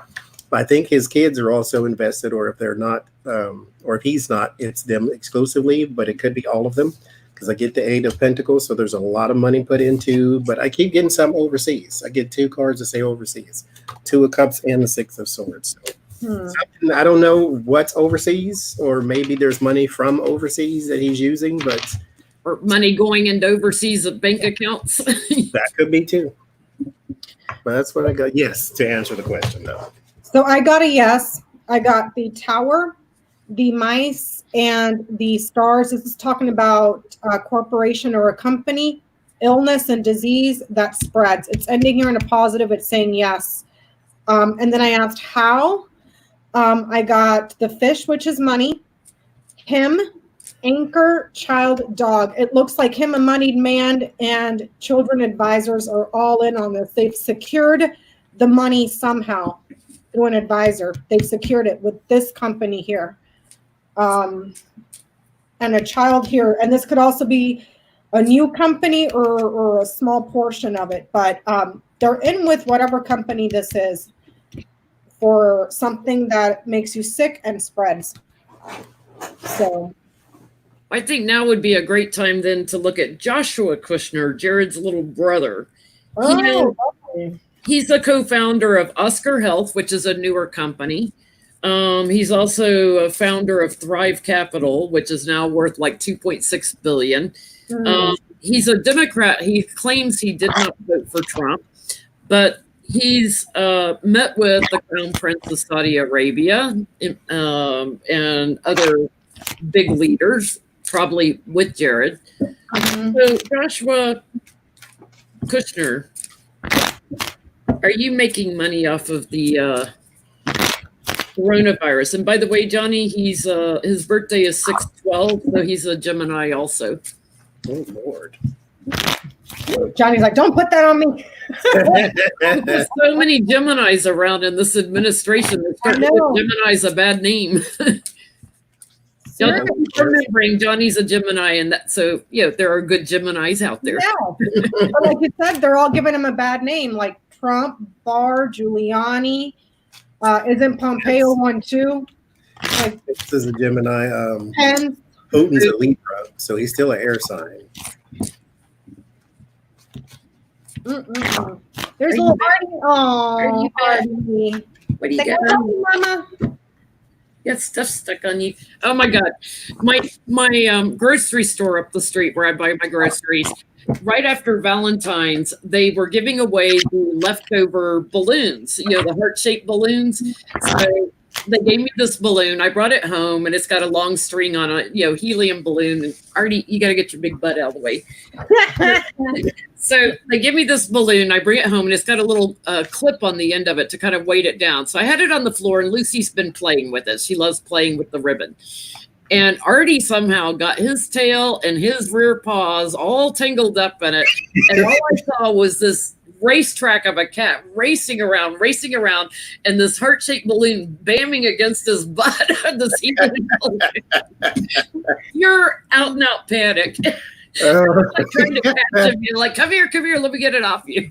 I think his kids are also invested, or if they're not, or if he's not, it's them exclusively, but it could be all of them, because I get the 8 of Pentacles, so there's a lot of money put into, but I keep getting some overseas. I get 2 cards that say overseas, 2 of Cups and the 6 of Swords. So I don't know what's overseas, or maybe there's money from overseas that he's using, but or money going into overseas bank accounts. that could be too. But that's what I got. Yes, to answer the question though. So I got a yes. I got the Tower, the Mice, and the Stars. This is talking about a corporation or a company, illness and disease that spreads. It's ending here in a positive. It's saying yes. And then I asked how. I got the Fish, which is money, him, Anchor child dog. It looks like him, a moneyed man, and children advisors are all in on this. They've secured the money somehow through an advisor. They've secured it with this company here. And a child here. And this could also be a new company or a small portion of it. But they're in with whatever company this is for something that makes you sick and spreads. So I think now would be a great time then to look at Joshua Kushner, Jared's little brother. He's the co-founder of Oscar Health, which is a newer company. He's also a founder of Thrive Capital, which is now worth like $2.6 billion. He's a Democrat. He claims he did not vote for Trump, but he's met with the Crown Prince of Saudi Arabia and other big leaders, probably with Jared. So Joshua Kushner, are you making money off of the coronavirus? And by the way, Johnie, he's his birthday is 6/12, so he's a Gemini also. Oh Lord. Johnny's like, don't put that on me. There's so many Geminis around in this administration. They're starting to give Geminis a bad name. Remembering Johnny's a Gemini, and that, so there are good Geminis out there. Yeah. But like you said, they're all giving him a bad name, like Trump, Barr, Giuliani. Isn't Pompeo one too? Like, this is a Gemini. Pence. Putin's a Libra, so he's still an air sign. There's a little party. Oh, party. What do you got? Mama? Got stuff stuck on you. Oh my God. My grocery store up the street where I buy my groceries, right after Valentine's, they were giving away the leftover balloons, the heart-shaped balloons. So they gave me this balloon. I brought it home, and it's got a long string on it, helium balloon. And Artie, you got to get your big butt out of the way. So they give me this balloon. I bring it home, and it's got a little clip on the end of it to kind of weight it down. So I had it on the floor, and Lucy's been playing with it. She loves playing with the ribbon. And Artie somehow got his tail and his rear paws all tangled up in it. And all I saw was this racetrack of a cat racing around, and this heart-shaped balloon bamming against his butt. This helium balloon. You're out and out panic. Like trying to catch him. You're like, come here, let me get it off you.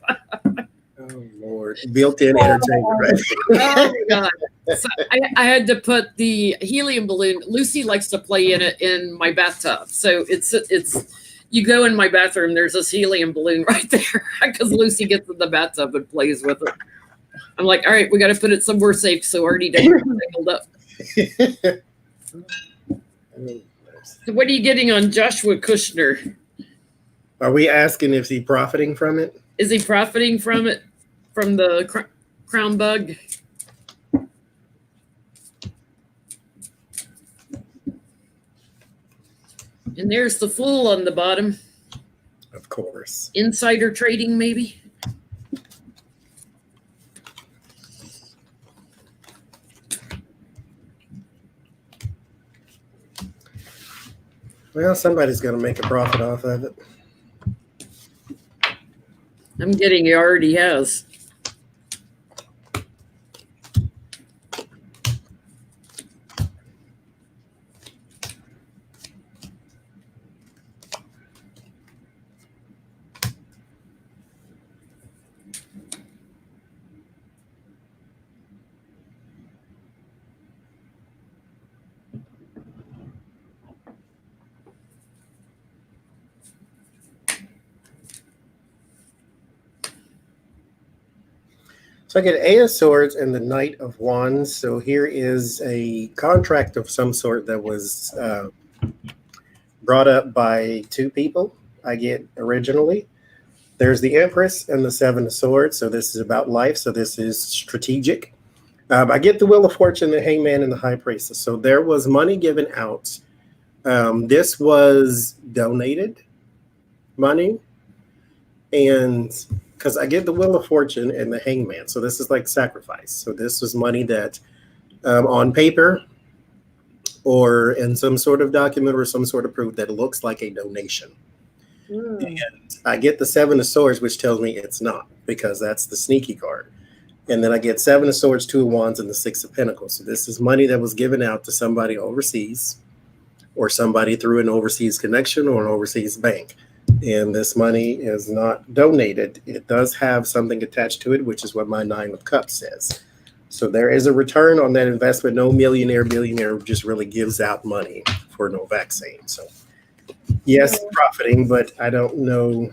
Oh Lord, built-in entertainment, right? Oh my God. So I had to put the helium balloon. Lucy likes to play in it in my bathtub. So it's you go in my bathroom, there's this helium balloon right there because Lucy gets in the bathtub and plays with it. I'm like, all right, we got to put it somewhere safe so Artie doesn't get tangled up. So what are you getting on Joshua Kushner? Are we asking if he's profiting from it? Is he profiting from it, from the crown bug? And there's the Fool on the bottom. Of course. Insider trading, maybe? Well, somebody's going to make a profit off of it. I'm getting he already has. So I get Ace of Swords and the Knight of Wands. So here is a contract of some sort that was brought up by two people I get originally. There's the Empress and the Seven of Swords. So this is about life. So this is strategic. I get the Wheel of Fortune, the Hangman, and the High Priestess. So there was money given out. This was donated money. And because I get the Wheel of Fortune and the Hangman. So this is like sacrifice. So this was money that on paper or in some sort of document or some sort of proof that looks like a donation. And I get the 7 of Swords, which tells me it's not, because that's the sneaky card. And then I get 7 of Swords, 2 of Wands, and the 6 of Pentacles. So this is money that was given out to somebody overseas, or somebody through an overseas connection or an overseas bank. And this money is not donated. It does have something attached to it, which is what my 9 of Cups says. So there is a return on that investment. No billionaire just really gives out money for no vaccine. So yes, profiting, but I don't know.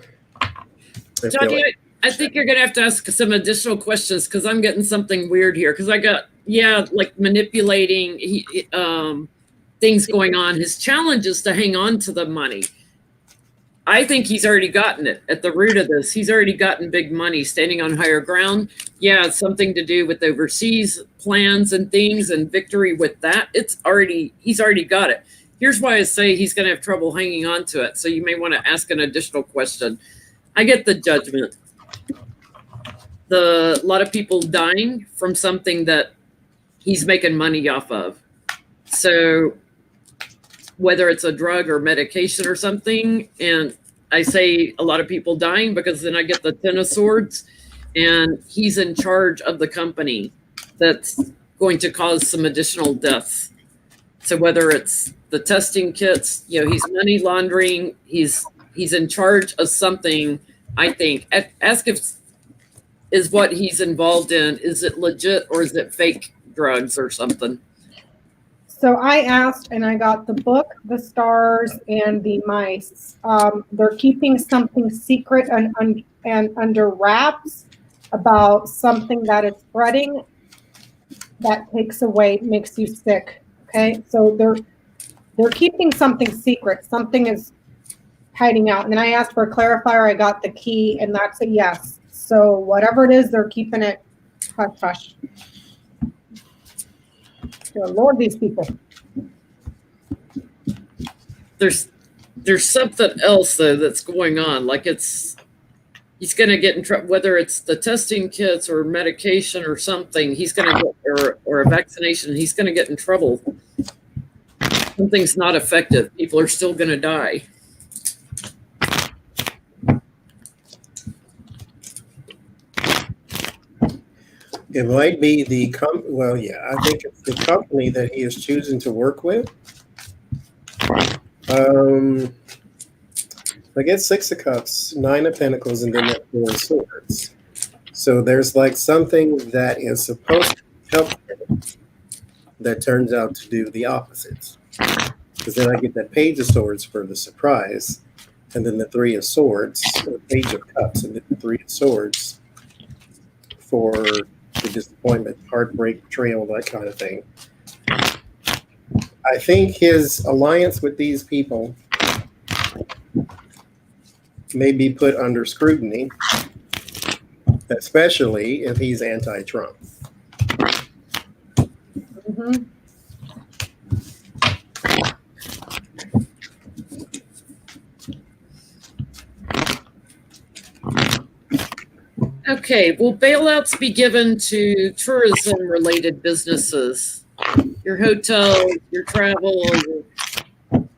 Johnny, I think you're going to have to ask some additional questions, because I'm getting something weird here. Because I got, like manipulating things going on. His challenge is to hang on to the money. I think he's already gotten it at the root of this. He's already gotten big money, standing on higher ground. Yeah, it's something to do with overseas plans and things and victory with that. He's already got it. Here's why I say he's going to have trouble hanging on to it. So you may want to ask an additional question. I get the Judgment. A lot of people dying from something that he's making money off of. So whether it's a drug or medication or something, and I say a lot of people dying because then I get the 10 of Swords, and he's in charge of the company that's going to cause some additional deaths. So whether it's the testing kits, he's money laundering, he's in charge of something. I think ask if is what he's involved in, is it legit or is it fake drugs or something? So I asked, and I got the book, the stars, and the mice. They're keeping something secret and under wraps about something that is spreading that makes you sick. Okay, so they're keeping something secret. Something is hiding out. And then I asked for a clarifier. I got the key, and that's a yes. So whatever it is, they're keeping it hush hush. Lord, these people. There's something else though that's going on. Like he's going to get in trouble, whether it's the testing kits or medication or something. He's going to get or a vaccination. He's going to get in trouble. Something's not effective. People are still going to die. It might be I think it's the company that he is choosing to work with. I get 6 of Cups, 9 of Pentacles, and then that 4 of Swords. So there's like something that is supposed to help him that turns out to do the opposite. Because then I get that Page of Swords for the surprise, and then the 3 of Swords, or Page of Cups, and then the 3 of Swords for the disappointment, heartbreak, betrayal, that kind of thing. I think his alliance with these people may be put under scrutiny, especially if he's anti-Trump. Mm-hmm. Okay, will bailouts be given to tourism-related businesses? Your hotel, your travel, you're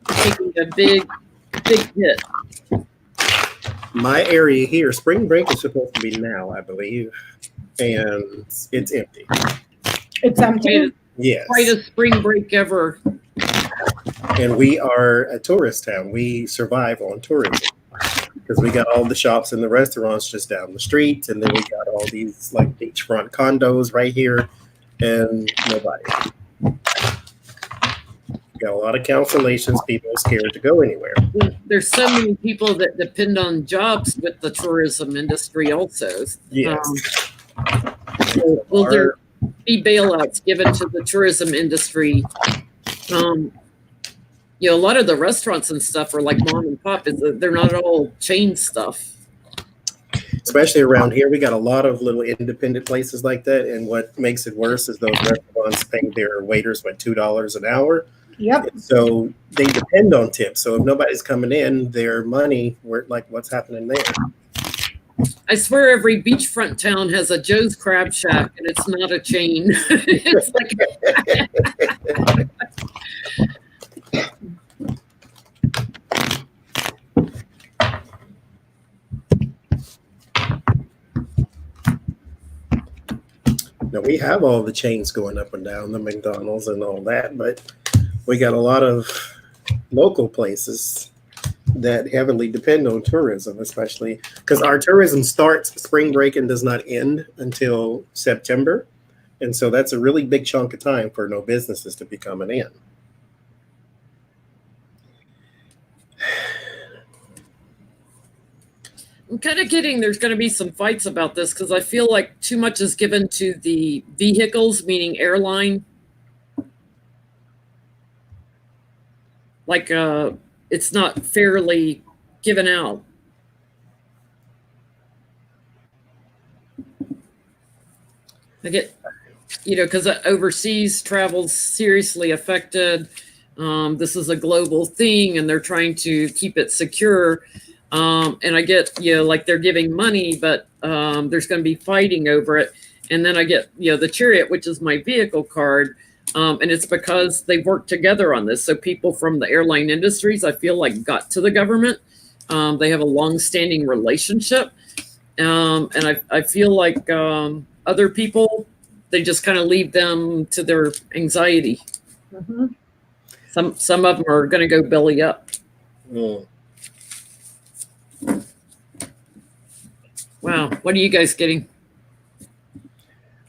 taking a big hit. My area here, spring break is supposed to be now, I believe, and it's empty. It's empty? Yes. Quite a spring break ever. And we are a tourist town. We survive on tourism. Because we got all the shops and the restaurants just down the street, and then we got all these like beachfront condos right here, and nobody. Got a lot of cancellations. People are scared to go anywhere. There's so many people that depend on jobs with the tourism industry also. Yes. So will there be bailouts given to the tourism industry? A lot of the restaurants and stuff are like mom and pop. They're not all chain stuff. Especially around here, we got a lot of little independent places like that. And what makes it worse is those restaurants pay their waiters, $2 an hour. Yep. And so they depend on tips. So if nobody's coming in, their money, what's happening there? I swear every beachfront town has a Joe's Crab Shack, and it's not a chain. It's like Now, we have all the chains going up and down, the McDonald's and all that, but we got a lot of local places that heavily depend on tourism, especially because our tourism starts spring break and does not end until September. And so that's a really big chunk of time for no businesses to be coming in. I'm kind of getting there's going to be some fights about this because I feel like too much is given to the vehicles, meaning airline. Like it's not fairly given out. I get, because overseas travel's seriously affected. This is a global thing and they're trying to keep it secure. And I get, like they're giving money, but there's going to be fighting over it. And then I get, the Chariot, which is my vehicle card. And it's because they've worked together on this. So people from the airline industries, I feel like got to the government. They have a long-standing relationship. And I feel like other people, they just kind of leave them to their anxiety. Mm-hmm. Some of them are going to go belly up. Mm. Wow. What are you guys getting?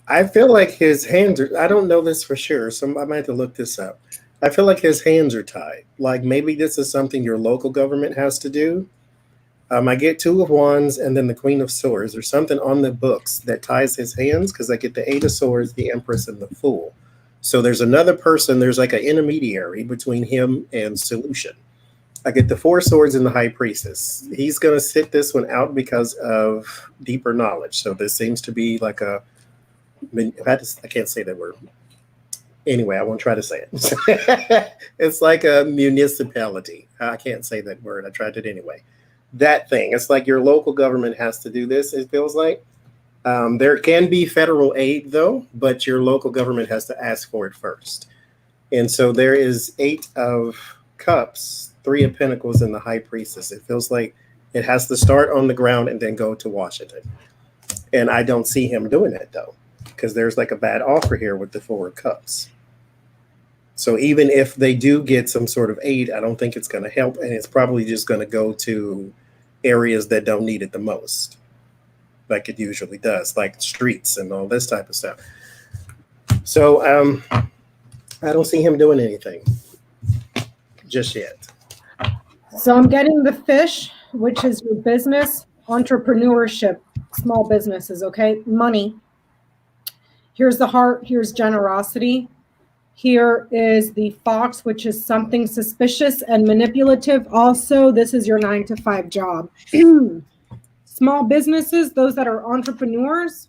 I feel like his hands are, I don't know this for sure, so I might have to look this up. I feel like his hands are tied. Like maybe this is something your local government has to do. I get 2 of Wands and then the Queen of Swords. There's something on the books that ties his hands because I get the 8 of Swords, the Empress, and the Fool. So there's another person, there's like an intermediary between him and solution. I get the 4 Swords and the High Priestess. He's going to sit this one out because of deeper knowledge. So this seems to be like a, I can't say that word. Anyway, I won't try to say it. It's like a municipality. I can't say that word. I tried it anyway. That thing. It's like your local government has to do this, it feels like. There can be federal aid, though, but your local government has to ask for it first. And so there is 8 of Cups, 3 of Pentacles, and the High Priestess. It feels like it has to start on the ground and then go to Washington. And I don't see him doing it, though, because there's like a bad offer here with the 4 of Cups. So even if they do get some sort of aid, I don't think it's going to help. And it's probably just going to go to areas that don't need it the most, like it usually does, like streets and all this type of stuff. So I don't see him doing anything just yet. So I'm getting the Fish, which is your business, entrepreneurship, small businesses, okay? Money. Here's the Heart. Here's generosity. Here is the Fox, which is something suspicious and manipulative. Also, this is your 9-to-5 job. Small businesses, those that are entrepreneurs.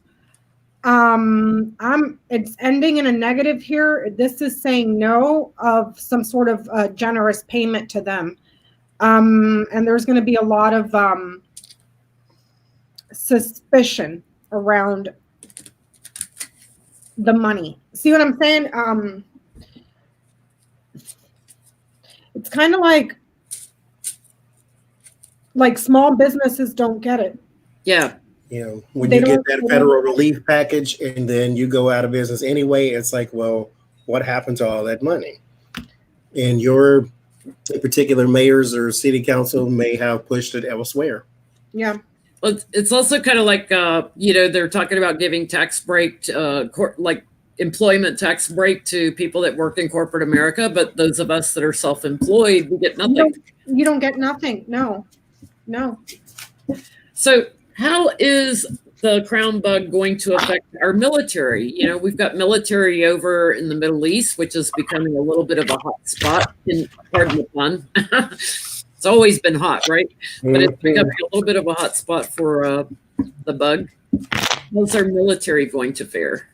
It's ending in a negative here. This is saying no of some sort of generous payment to them. And there's going to be a lot of suspicion around the money. See what I'm saying? It's kind of like small businesses don't get it. Yeah. When you get that federal relief package and then you go out of business anyway, it's like, well, what happened to all that money? And your particular mayors or city council may have pushed it elsewhere. Yeah. Well, it's also kind of like, they're talking about giving tax break, like employment tax break to people that work in corporate America. But those of us that are self-employed, we get nothing. You don't get nothing. No. So how is the crown bug going to affect our military? We've got military over in the Middle East, which is becoming a little bit of a hot spot. Pardon the pun. It's always been hot, right? But it's becoming a little bit of a hot spot for the bug. How's our military going to fare?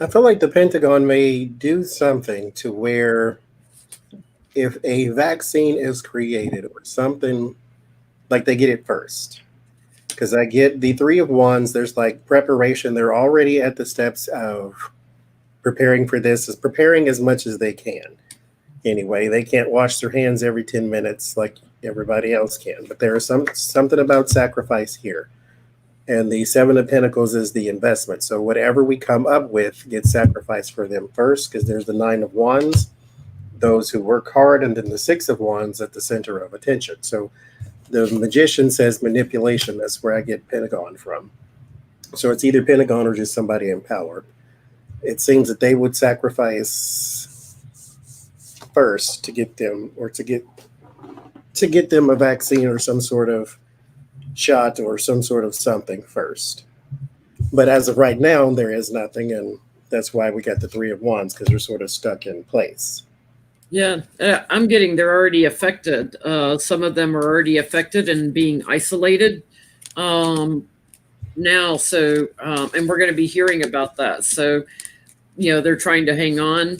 I feel like the Pentagon may do something to where if a vaccine is created or something, like they get it first. Because I get the Three of Wands, there's like preparation. They're already at the steps of preparing for this, is preparing as much as they can. Anyway, they can't wash their hands every 10 minutes like everybody else can. But there is something about sacrifice here. And the Seven of Pentacles is the investment. So whatever we come up with gets sacrificed for them first, because there's the Nine of Wands, those who work hard, and then the Six of Wands at the center of attention. So the Magician says manipulation. That's where I get Pentagon from. So it's either Pentagon or just somebody in power. It seems that they would sacrifice first to get them, or to get them a vaccine or some sort of shot or some sort of something first. But as of right now, there is nothing, and that's why we got the Three of Wands, because they're sort of stuck in place. Yeah, I'm getting they're already affected. Some of them are already affected and being isolated now. So, and we're going to be hearing about that. So, they're trying to hang on.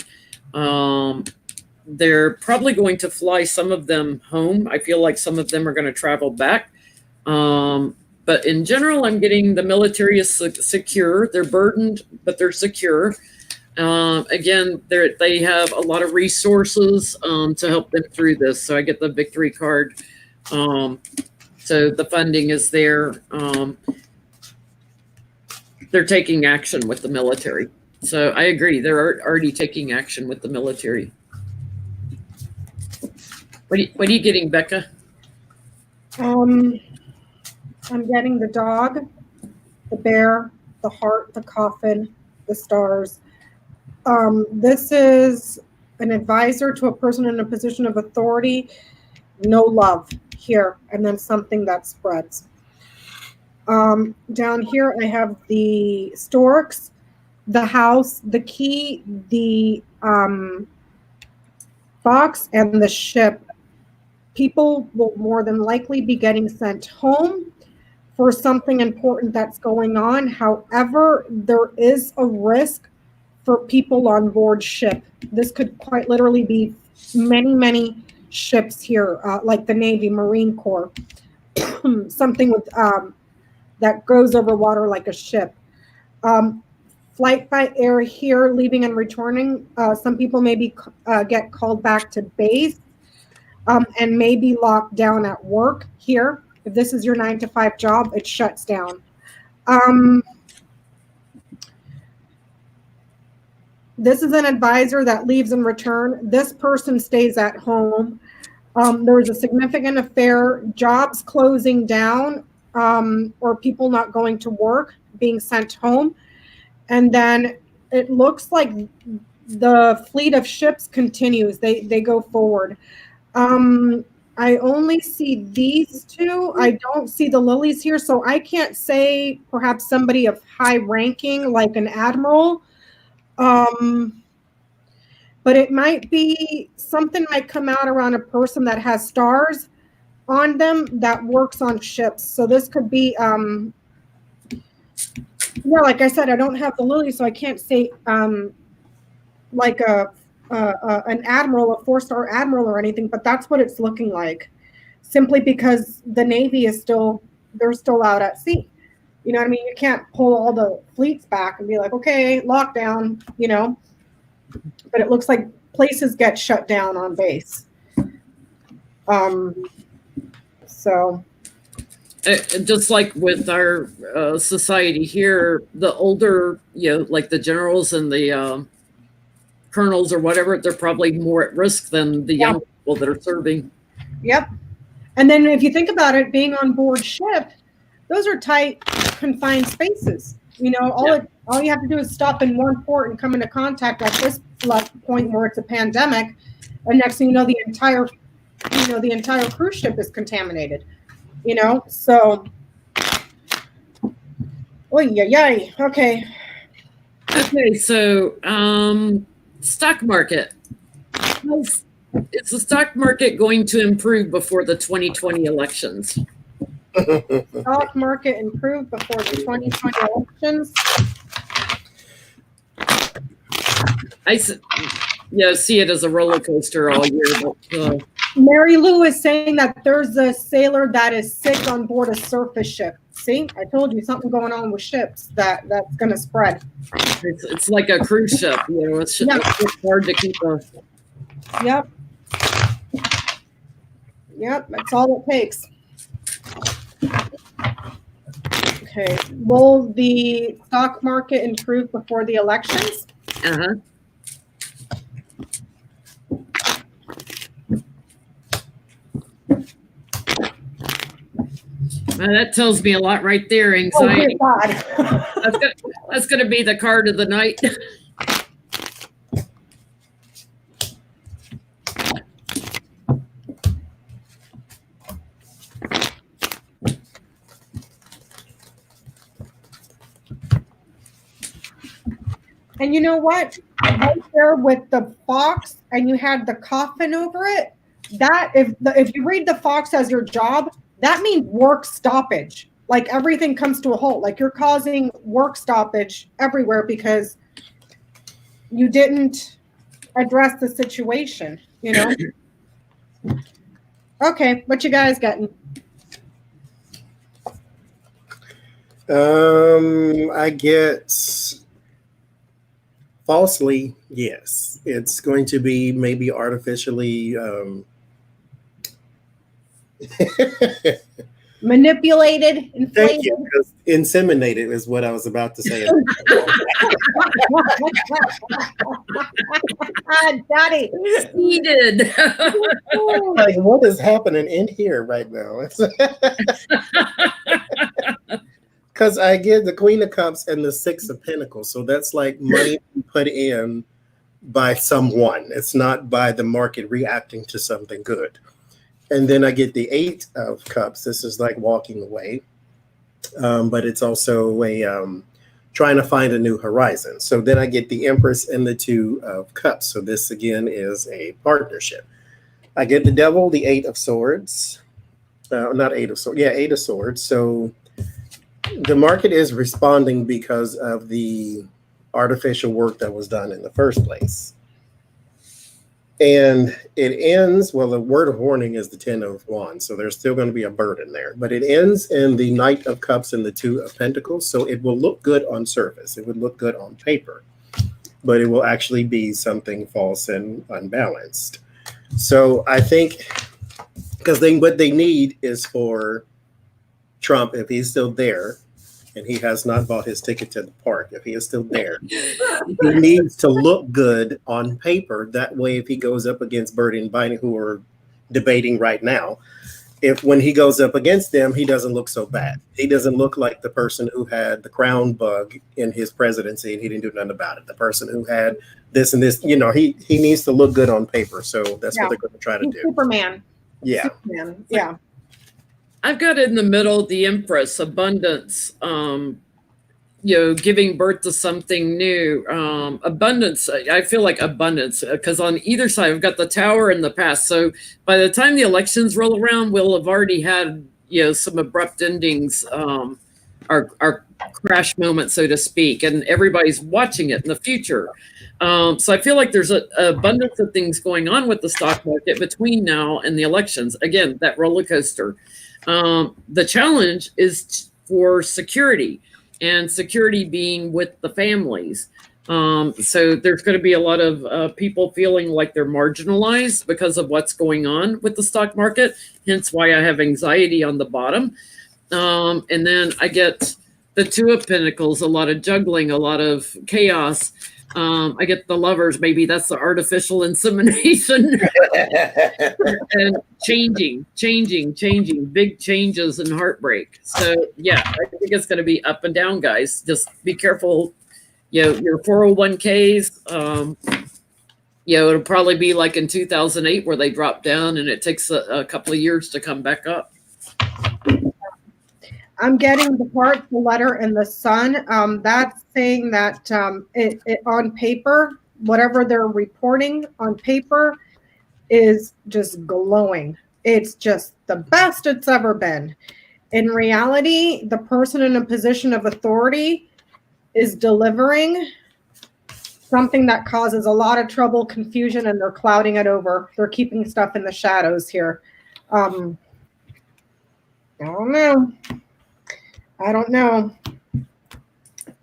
They're probably going to fly some of them home. I feel like some of them are going to travel back. But in general, I'm getting the military is secure. They're burdened, but they're secure. Again, they have a lot of resources to help them through this. So I get the Victory card. So the funding is there. They're taking action with the military. So I agree. They're already taking action with the military. What are you getting, Becca? I'm getting the dog, the bear, the heart, the coffin, the stars. This is an advisor to a person in a position of authority. No love here, and then something that spreads. Down here, I have the storks, the house, the key, the box, and the ship. People will more than likely be getting sent home for something important that's going on. However, there is a risk for people on board ship. This could quite literally be many, many ships here, like the Navy, Marine Corps, something with that goes over water like a ship. Flight by air here, leaving and returning. Some people maybe get called back to base and maybe locked down at work here. If this is your 9-to-5 job, it shuts down. This is an advisor that leaves in return. This person stays at home. There is a significant affair, jobs closing down, or people not going to work, being sent home. And then it looks like the fleet of ships continues. They go forward. I only see these two. I don't see the lilies here, so I can't say perhaps somebody of high ranking like an admiral. But it might be something might come out around a person that has stars on them that works on ships. So this could be, like I said, I don't have the lily, so I can't say like an admiral, a 4-star admiral or anything, but that's what it's looking like, simply because the Navy is they're still out at sea. You know what I mean? You can't pull all the fleets back and be like, okay, lockdown, but it looks like places get shut down on base. So just like with our society here, the older, like the generals and the colonels or whatever, they're probably more at risk than the young people that are serving. Yep. And then if you think about it, being on board ship, those are tight, confined spaces. All you have to do is stop in one port and come into contact at this point where it's a pandemic, and next thing you know, the entire cruise ship is contaminated. So, okay. Okay, so stock market. Is the stock market going to improve before the 2020 elections? Stock market improve before the 2020 elections. see it as a roller coaster all year. But, Mary Lou is saying that there's a sailor that is sick on board a surface ship. See, I told you something going on with ships that's going to spread. it's like a cruise ship, it's hard to keep a. Yep. That's all it takes. Okay. Will the stock market improve before the elections? Uh-huh. Well, that tells me a lot right there. Anxiety. Oh, dear God. That's gonna be the card of the night. And you know what? Right there with the fox, and you had the coffin over it. That if you read the fox as your job, that means work stoppage. Like everything comes to a halt. Like you're causing work stoppage everywhere because you didn't address the situation. Okay, what you guys getting? I get falsely, yes. It's going to be maybe artificially Manipulated, inflated. Thank you, because inseminated is what I was about to say. Daddy. Heated. Like, what is happening in here right now? Because I get the Queen of Cups and the Six of Pentacles. So that's like money put in by someone. It's not by the market reacting to something good. And then I get the Eight of Cups. This is like walking away. But it's also a trying to find a new horizon. So then I get the Empress and the Two of Cups. So this again is a partnership. I get the Devil, the Eight of Swords. Not Eight of Swords. Yeah, Eight of Swords. So the market is responding because of the artificial work that was done in the first place. And it ends, well, the word of warning is the Ten of Wands, so there's still going to be a burden there. But it ends in the Knight of Cups and the Two of Pentacles, so it will look good on surface. It would look good on paper, but it will actually be something false and unbalanced. So I think, because what they need is for Trump, if he's still there, and he has not bought his ticket to the park, if he is still there, he needs to look good on paper. That way, if he goes up against Bernie and Biden, who are debating right now, when he goes up against them, he doesn't look so bad. He doesn't look like the person who had the crown bug in his presidency and he didn't do nothing about it. The person who had this and this, he needs to look good on paper. So that's what they're going to try to do. Superman. Yeah. Superman. Yeah. I've got in the middle the Empress, abundance, giving birth to something new. Abundance, I feel like abundance, because on either side, I've got the Tower and the past. So by the time the elections roll around, we'll have already had, some abrupt endings, our crash moment, so to speak, and everybody's watching it in the future. So I feel like there's an abundance of things going on with the stock market between now and the elections. Again, that roller coaster. The challenge is for security, and security being with the families. So there's going to be a lot of people feeling like they're marginalized because of what's going on with the stock market, hence why I have anxiety on the bottom. And then I get the Two of Pentacles, a lot of juggling, a lot of chaos. I get the Lovers, maybe that's the artificial insemination. And changing, big changes and heartbreak. So yeah, I think it's going to be up and down, guys. Just be careful. Your 401ks, it'll probably be like in 2008 where they dropped down and it takes a couple of years to come back up. I'm getting the part, the letter, and the sun. That's saying that it on paper, whatever they're reporting on paper is just glowing. It's just the best it's ever been. In reality, the person in a position of authority is delivering something that causes a lot of trouble, confusion, and they're clouding it over. They're keeping stuff in the shadows here. I don't know. I don't know.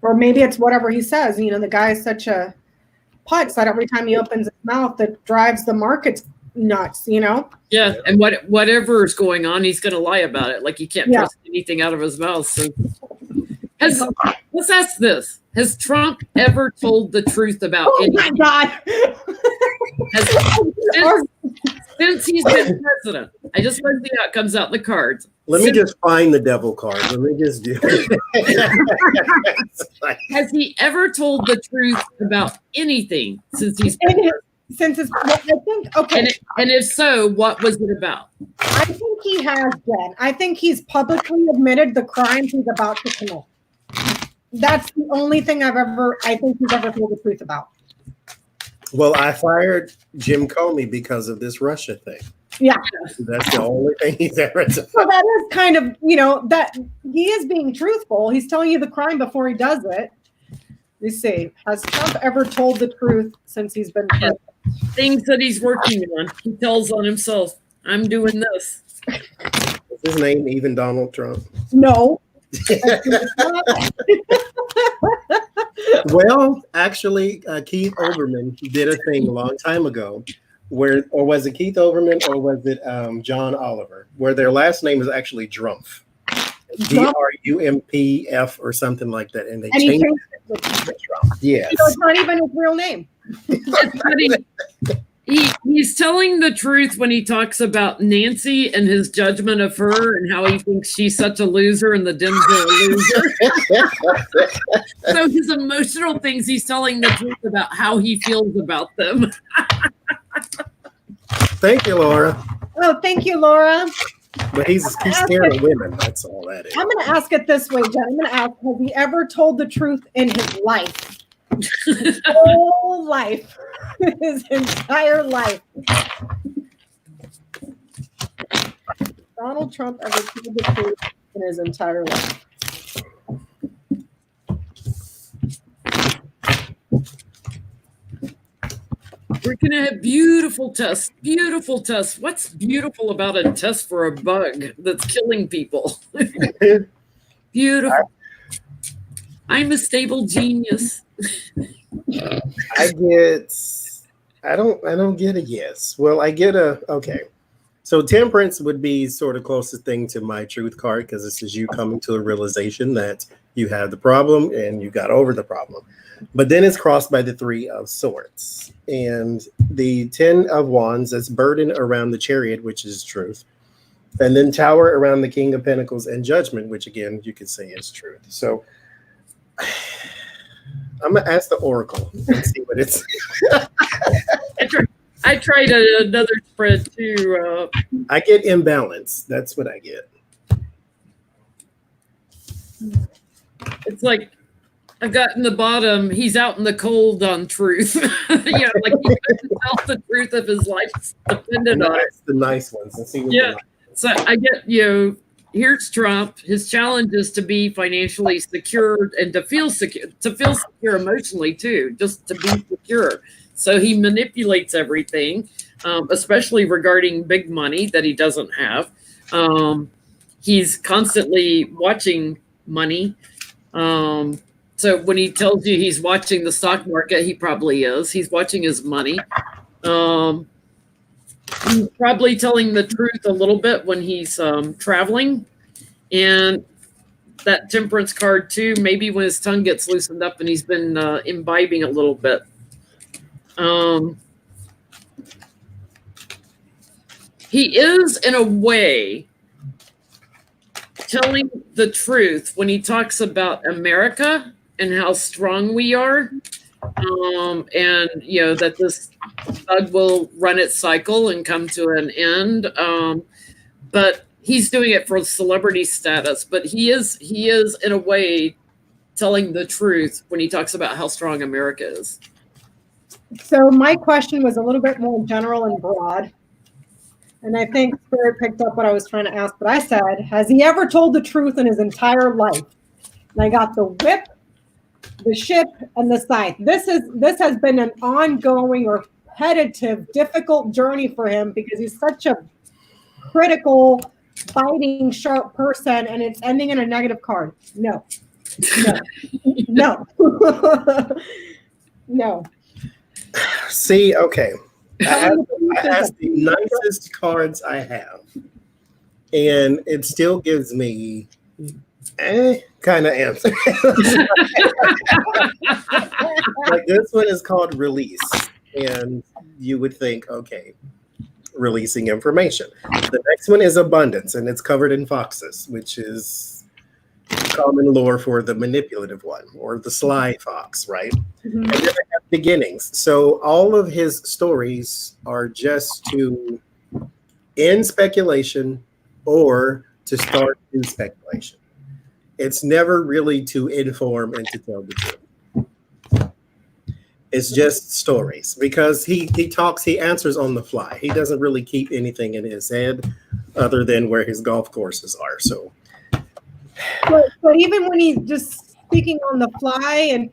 Or maybe it's whatever he says. You know, the guy is such a putz that every time he opens his mouth, it drives the markets nuts, you know? Yeah, and whatever is going on, he's going to lie about it. Like, you can't trust anything out of his mouth. So, let's ask this. Has Trump ever told the truth about anything? My God. Since he's been president. I just want to see how it comes out in the cards. Let me just find the devil card. Let me just do it. Has he ever told the truth about anything since he's been president? I think, okay. And if so, what was it about? I think he has been. I think he's publicly admitted the crimes he's about to commit. That's the only thing I think he's ever told the truth about. Well, I fired Jim Comey because of this Russia thing. Yeah. That's the only thing he's ever done. So that is kind of, you know, that he is being truthful. He's telling you the crime before he does it. You see, has Trump ever told the truth since he's been president? Things that he's working on. He tells on himself, I'm doing this. Is his name even Donald Trump? No. Well, actually, Keith Olbermann did a thing a long time ago or was it Keith Olbermann or was it John Oliver, where their last name is actually Drumpf. Drumpf or something like that. And they changed it to Trump. Yes. So it's not even his real name. He's telling the truth when he talks about Nancy and his judgment of her and how he thinks she's such a loser and the Dems are a loser. So his emotional things, he's telling the truth about how he feels about them. Thank you, Laura. Oh, thank you, Laura. But he's scared of women. That's all that is. I'm going to ask it this way, Jen. I'm going to ask, has he ever told the truth in his life? His whole life. His entire life. Donald Trump ever told the truth in his entire life? We're going to have beautiful tests. Beautiful tests. What's beautiful about a test for a bug that's killing people? Beautiful. I'm a stable genius. I don't get a yes. Well, I get okay. So temperance would be sort of closest thing to my truth card because this is you coming to a realization that you had the problem and you got over the problem. But then it's crossed by the 3 of Swords and the 10 of Wands. That's burden around the Chariot, which is truth. And then Tower around the King of Pentacles and Judgment, which again, you could say is truth. So I'm going to ask the Oracle and see what it's. I tried another spread too. I get imbalance. That's what I get. It's like I've got in the bottom, he's out in the cold on truth. Like he couldn't tell the truth of his life depended on it. The nice ones. Let's see what yeah. So I get, here's Trump. His challenge is to be financially secure and to feel secure emotionally too, just to be secure. So he manipulates everything, especially regarding big money that he doesn't have. He's constantly watching money. So when he tells you he's watching the stock market, he probably is. He's watching his money. He's probably telling the truth a little bit when he's traveling. And that temperance card too, maybe when his tongue gets loosened up and he's been imbibing a little bit. He is, in a way, telling the truth when he talks about America and how strong we are, and that this bug will run its cycle and come to an end. But he's doing it for celebrity status. But he is in a way telling the truth when he talks about how strong America is. So my question was a little bit more general and broad. And I think Spirit picked up what I was trying to ask. But I said, has he ever told the truth in his entire life? And I got the Whip, the ship and the scythe. This has been an ongoing or repetitive, difficult journey for him because he's such a critical, biting, sharp person, and it's ending in a negative card. No. No. No. See, okay. I asked the nicest cards I have, and it still gives me kind of answer. Like this one is called release, and you would think, okay, releasing information. The next one is abundance, and it's covered in foxes, which is common lore for the manipulative one or the sly fox, right? Mm-hmm. And then they have beginnings. So all of his stories are just to end speculation or to start new speculation. It's never really to inform and to tell the truth. It's just stories because he talks, he answers on the fly. He doesn't really keep anything in his head other than where his golf courses are. So, but even when he's just speaking on the fly and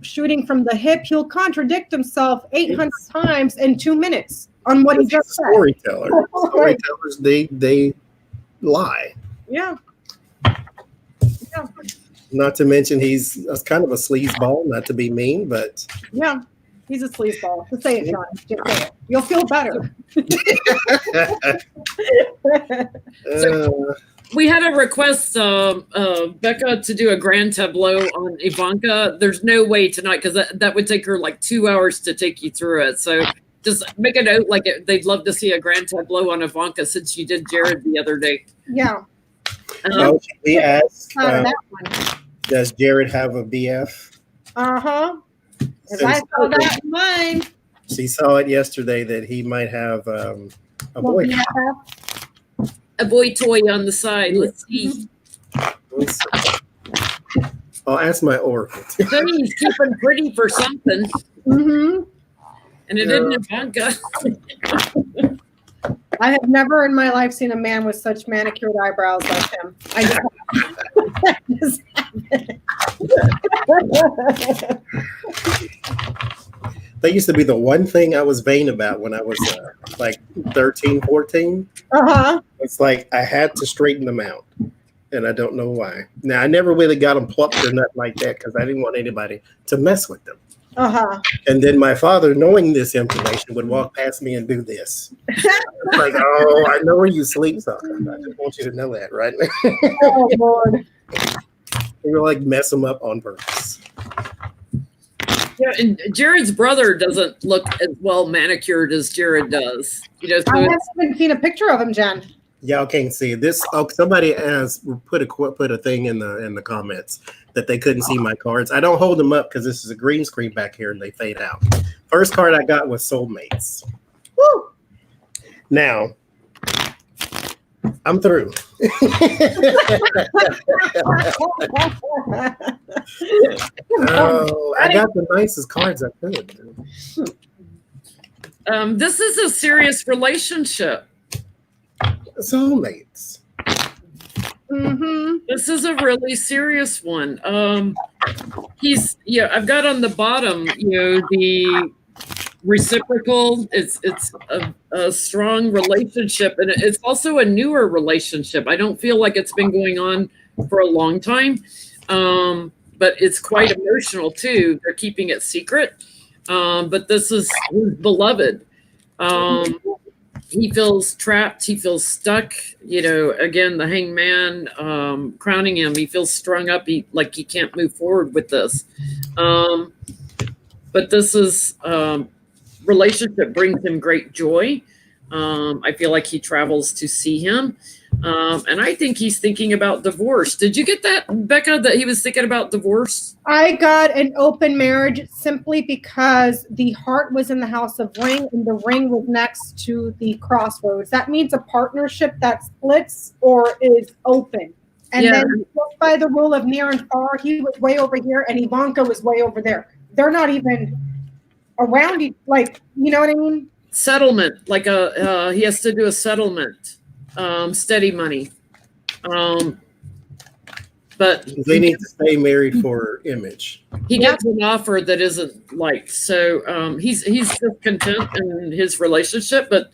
shooting from the hip, he'll contradict himself 800 times in 2 minutes on what he just said. Storyteller. Storytellers, they lie. Yeah. Not to mention he's kind of a sleazeball, not to be mean, but yeah, he's a sleazeball. Just say it, John. Just say it. You'll feel better. We had a request, Becca, to do a grand tableau on Ivanka. There's no way tonight because that would take her like 2 hours to take you through it. So just make a note, like they'd love to see a grand tableau on Ivanka since you did Jared the other day. Yeah. We asked, that one. Does Jared have a BF? Uh-huh. Because I saw that in mine. She saw it yesterday that he might have a boy. A boy toy on the side. Let's see. I'll ask my oracle. He's keeping pretty for something. Mm-hmm. And it isn't Ivanka. I have never in my life seen a man with such manicured eyebrows like him. I just That used to be the one thing I was vain about when I was like 13, 14. Uh-huh. It's like I had to straighten them out, and I don't know why. Now, I never really got them plucked or nothing like that because I didn't want anybody to mess with them. Uh-huh. And then my father, knowing this information, would walk past me and do this. It's like, oh, I know where you sleep, son. I just want you to know that, right? Oh, Lord. We were like mess them up on purpose. Yeah, and Jared's brother doesn't look as well manicured as Jared does. So I haven't even seen a picture of him, Jen. Y'all can't see this. Oh, somebody has put a thing in the comments that they couldn't see my cards. I don't hold them up because this is a green screen back here and they fade out. First card I got was Soulmates. Woo! Now, I'm through. Oh, I got the nicest cards I could. this is a serious relationship. Soulmates. Mm-hmm. This is a really serious one. I've got on the bottom, the reciprocal. It's a strong relationship, and it's also a newer relationship. I don't feel like it's been going on for a long time, but it's quite emotional too. They're keeping it secret, but this is his beloved. He feels trapped. He feels stuck. Again, the hangman crowning him. He feels strung up. He can't move forward with this. But this is relationship brings him great joy. I feel like he travels to see him. And I think he's thinking about divorce. Did you get that, Becca, that he was thinking about divorce? I got an open marriage simply because the heart was in the house of ring and the ring was next to the crossroads. That means a partnership that splits or is open. And then just by the rule of near and far, he was way over here and Ivanka was way over there. They're not even around, you know what I mean? Settlement, he has to do a settlement. Steady money. but They need to stay married for image. he gets an offer that isn't liked. So he's discontent in his relationship. But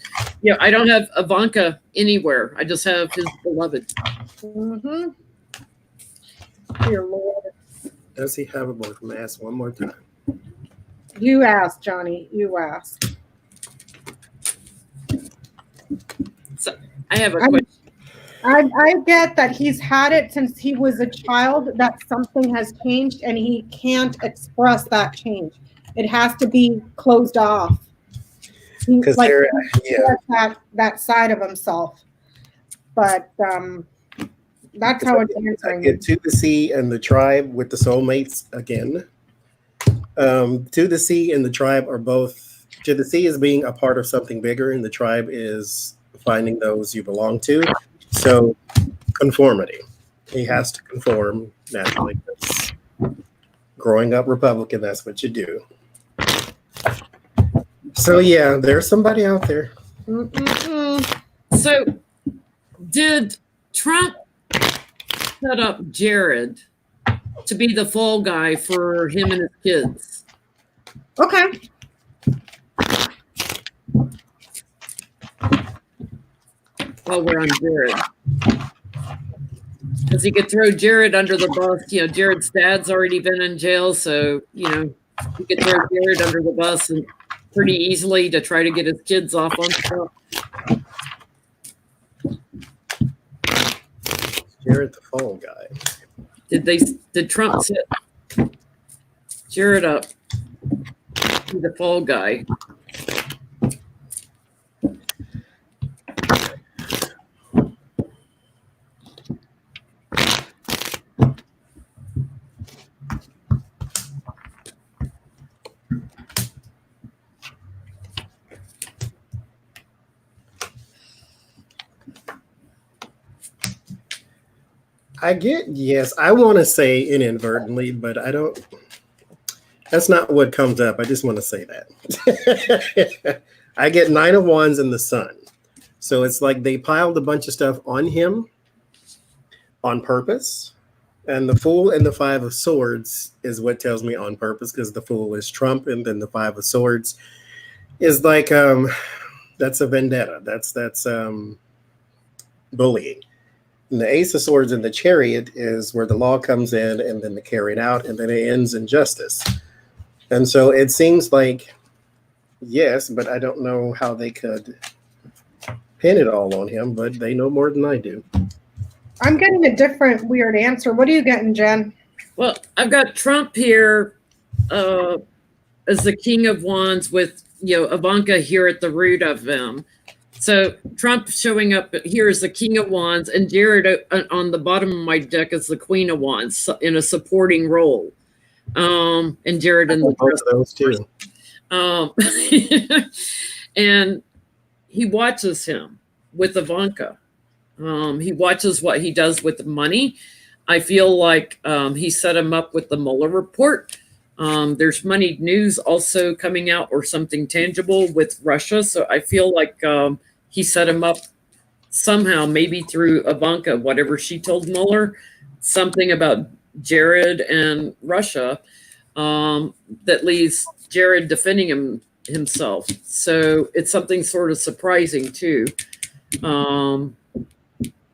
I don't have Ivanka anywhere. I just have his beloved. Mm-hmm. Dear Lord. Does he have a boyfriend? Ask one more time. You ask, Johnny. You ask. So I have a question. I get that he's had it since he was a child, that something has changed and he can't express that change. It has to be closed off. Because like that side of himself. But that's how it's answering. Get to the sea and the tribe with the soulmates again. To the sea and the tribe are both. To the sea is being a part of something bigger, and the tribe is finding those you belong to. So, conformity. He has to conform naturally. Growing up Republican, that's what you do. So, yeah, there's somebody out there. So, did Trump set up Jared to be the fall guy for him and his kids? Okay. While we're on Jared, because he could throw Jared under the bus. Jared's dad's already been in jail, so he could throw Jared under the bus and pretty easily to try to get his kids off on stuff. Jared the fall guy. Did Trump set Jared up to be the fall guy? Yes, I want to say inadvertently, but I don't. That's not what comes up. I just want to say that. I get 9 of Wands in the sun. So it's like they piled a bunch of stuff on him on purpose. And the Fool and the 5 of Swords is what tells me on purpose, because the Fool is Trump, and then the 5 of Swords is like that's a vendetta. That's bullying. And the Ace of Swords and the Chariot is where the law comes in and then the carried out, and then it ends in justice. And so it seems like, yes, but I don't know how they could pin it all on him, but they know more than I do. I'm getting a different weird answer. What are you getting, Jen? Well, I've got Trump here as the King of Wands with, Ivanka here at the root of them. So Trump showing up here as the King of Wands, and Jared on the bottom of my deck is the Queen of Wands in a supporting role. And Jared in the both of those too. And he watches him with Ivanka. He watches what he does with the money. I feel like he set him up with the Mueller report. There's money news also coming out, or something tangible with Russia. So I feel like he set him up somehow, maybe through Ivanka, whatever she told Mueller, something about Jared and Russia that leaves Jared defending himself. So it's something sort of surprising too.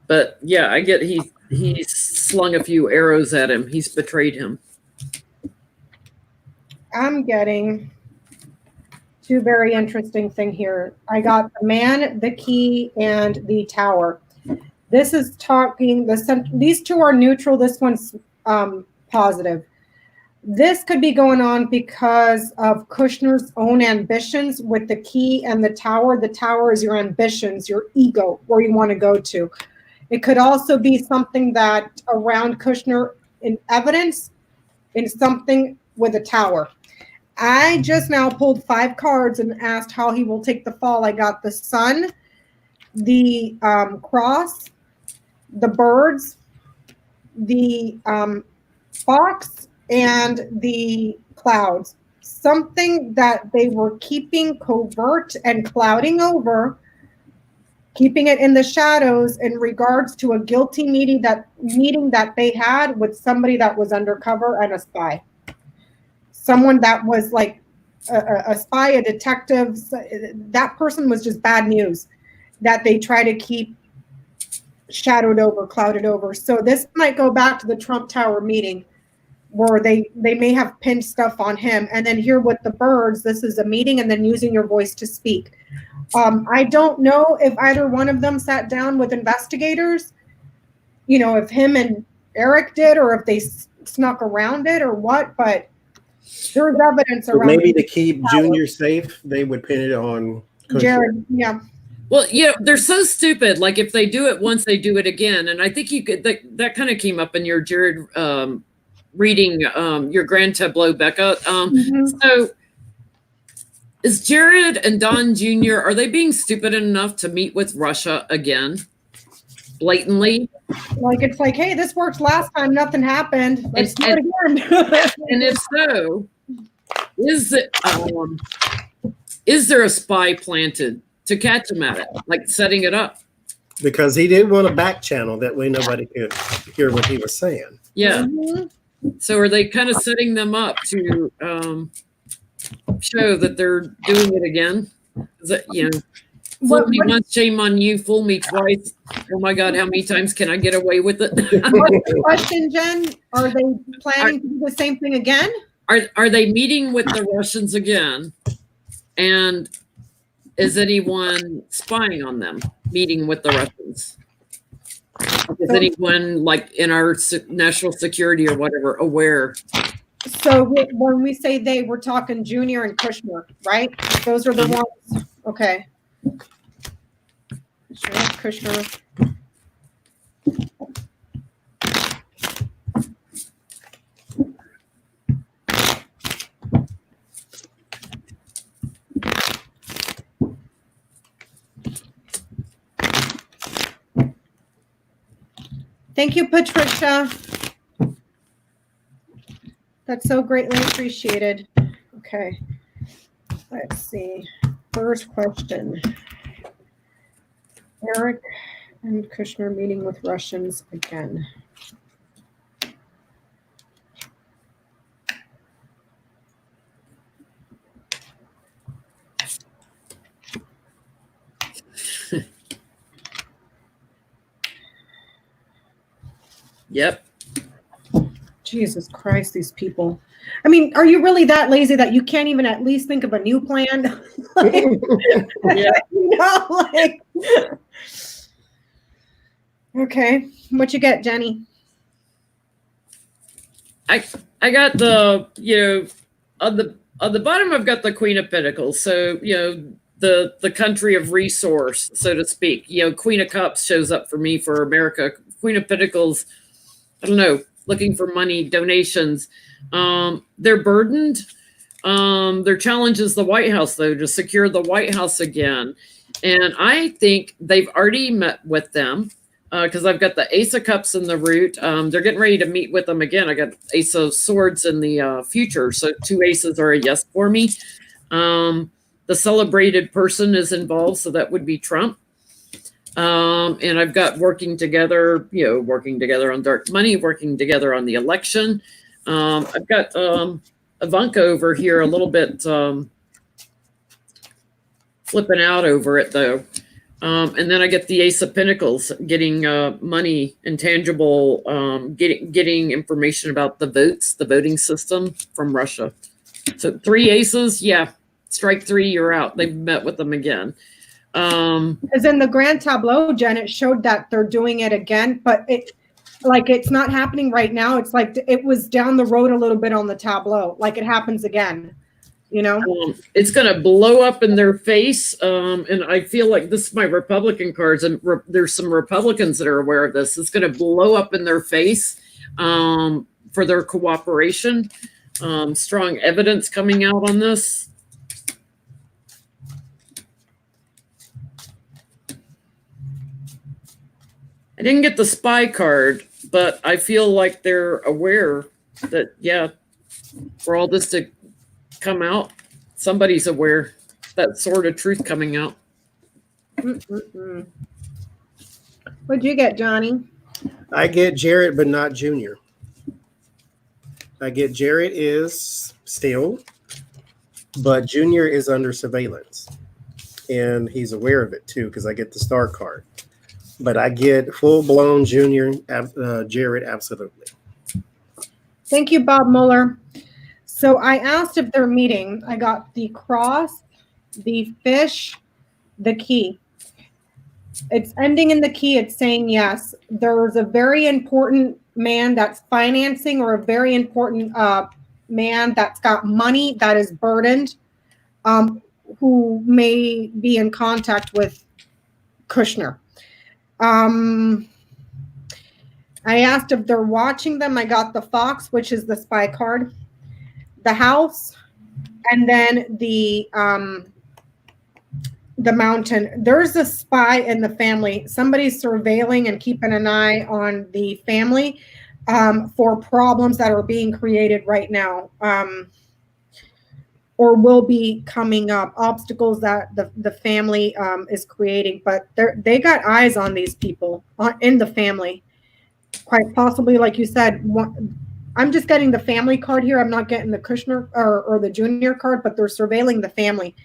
But yeah, I get he's slung a few arrows at him. He's betrayed him. I'm getting two very interesting things here. I got the Man, the Key, and the Tower. This is talking, these two are neutral. This one's positive. This could be going on because of Kushner's own ambitions with the Key and the Tower. The Tower is your ambitions, your ego, where you want to go to. It could also be something that around Kushner in evidence in something with a tower. I just now pulled 5 cards and asked how he will take the fall. I got the Sun, the Cross, the Birds, the Fox, and the Clouds. Something that they were keeping covert and clouding over keeping it in the shadows in regards to a guilty meeting that they had with somebody that was undercover and a spy. Someone that was like a spy, a detective. That person was just bad news that they try to keep shadowed over, clouded over. So this might go back to the Trump Tower meeting where they may have pinned stuff on him. And then here with the birds, this is a meeting and then using your voice to speak. I don't know if either one of them sat down with investigators, you know, if him and Eric did, or if they snuck around it or what, but there's evidence around. Maybe to keep Junior safe, they would pin it on Kushner. Jared. Yeah. Well, you know, they're so stupid. Like if they do it once, they do it again. And I think you could, that kind of came up in your Jared reading your grand tableau, Becca. So is Jared and Don Jr., are they being stupid enough to meet with Russia again? Blatantly? Like, it's like, hey, this worked last time, nothing happened. Let's do it again. And if so, is there a spy planted to catch him at it, like setting it up? Because he didn't want a back channel, that way nobody could hear what he was saying. Yeah. So are they kind of setting them up to show that they're doing it again? Is that, you know, fool me once, shame on you, fool me twice. Oh my God, how many times can I get away with it? Question, Jen, are they planning to do the same thing again? Are they meeting with the Russians again? And is anyone spying on them, meeting with the Russians? Is anyone like in our national security or whatever aware? So when we say they, we're talking Junior and Kushner, right? Those are the ones. Okay. Kushner. Thank you, Patricia. That's so greatly appreciated. Okay. Let's see. First question. Eric and Kushner meeting with Russians again. Yep. Jesus Christ, these people. I mean, are you really that lazy that you can't even at least think of a new plan? Like, yeah. You know, like, okay. What you get, Jenny? I got the, you know, on the bottom I've got the Queen of Pentacles. So, you know, the country of resource, so to speak. You know, Queen of Cups shows up for me for America. Queen of Pentacles, I don't know, looking for money, donations. They're burdened. Their challenge is the White House, though, to secure the White House again. And I think they've already met with them because I've got the Ace of Cups in the root. They're getting ready to meet with them again. I got Ace of Swords in the future. So 2 aces are a yes for me. The celebrated person is involved, so that would be Trump. And I've got working together, you know, working together on dark money, working together on the election. I've got Ivanka over here a little bit flipping out over it, though. And then I get the Ace of Pentacles, getting money, intangible, getting information about the votes, the voting system from Russia. So 3 aces, yeah, strike 3, you're out. They've met with them again. Because in the grand tableau, Jen, it showed that they're doing it again, but it's not happening right now. It's like it was down the road a little bit on the tableau, like it happens again, you know? It's going to blow up in their face. And I feel like this is my Republican cards, and there's some Republicans that are aware of this. It's going to blow up in their face for their cooperation. Strong evidence coming out on this. I didn't get the spy card, but I feel like they're aware that, yeah, for all this to come out, somebody's aware that sort of truth coming out. What'd you get, Johnny? I get Jarrett, but not Junior. I get Jarrett is still, but Junior is under surveillance. And he's aware of it too, because I get the star card. But I get full-blown Junior, Jarrett, absolutely. Thank you, Bob Mueller. So I asked if they're meeting. I got the cross, the fish, the key. It's ending in the key. It's saying yes. There's a very important man that's financing, or a very important man that's got money that is burdened, who may be in contact with Kushner. I asked if they're watching them. I got the fox, which is the spy card, the house, and then the mountain. There's a spy in the family. Somebody's surveilling and keeping an eye on the family for problems that are being created right now, or will be coming up, obstacles that the family is creating. But they got eyes on these people in the family. Quite possibly, like you said, I'm just getting the family card here. I'm not getting the Kushner or the Junior card, but they're surveilling the family.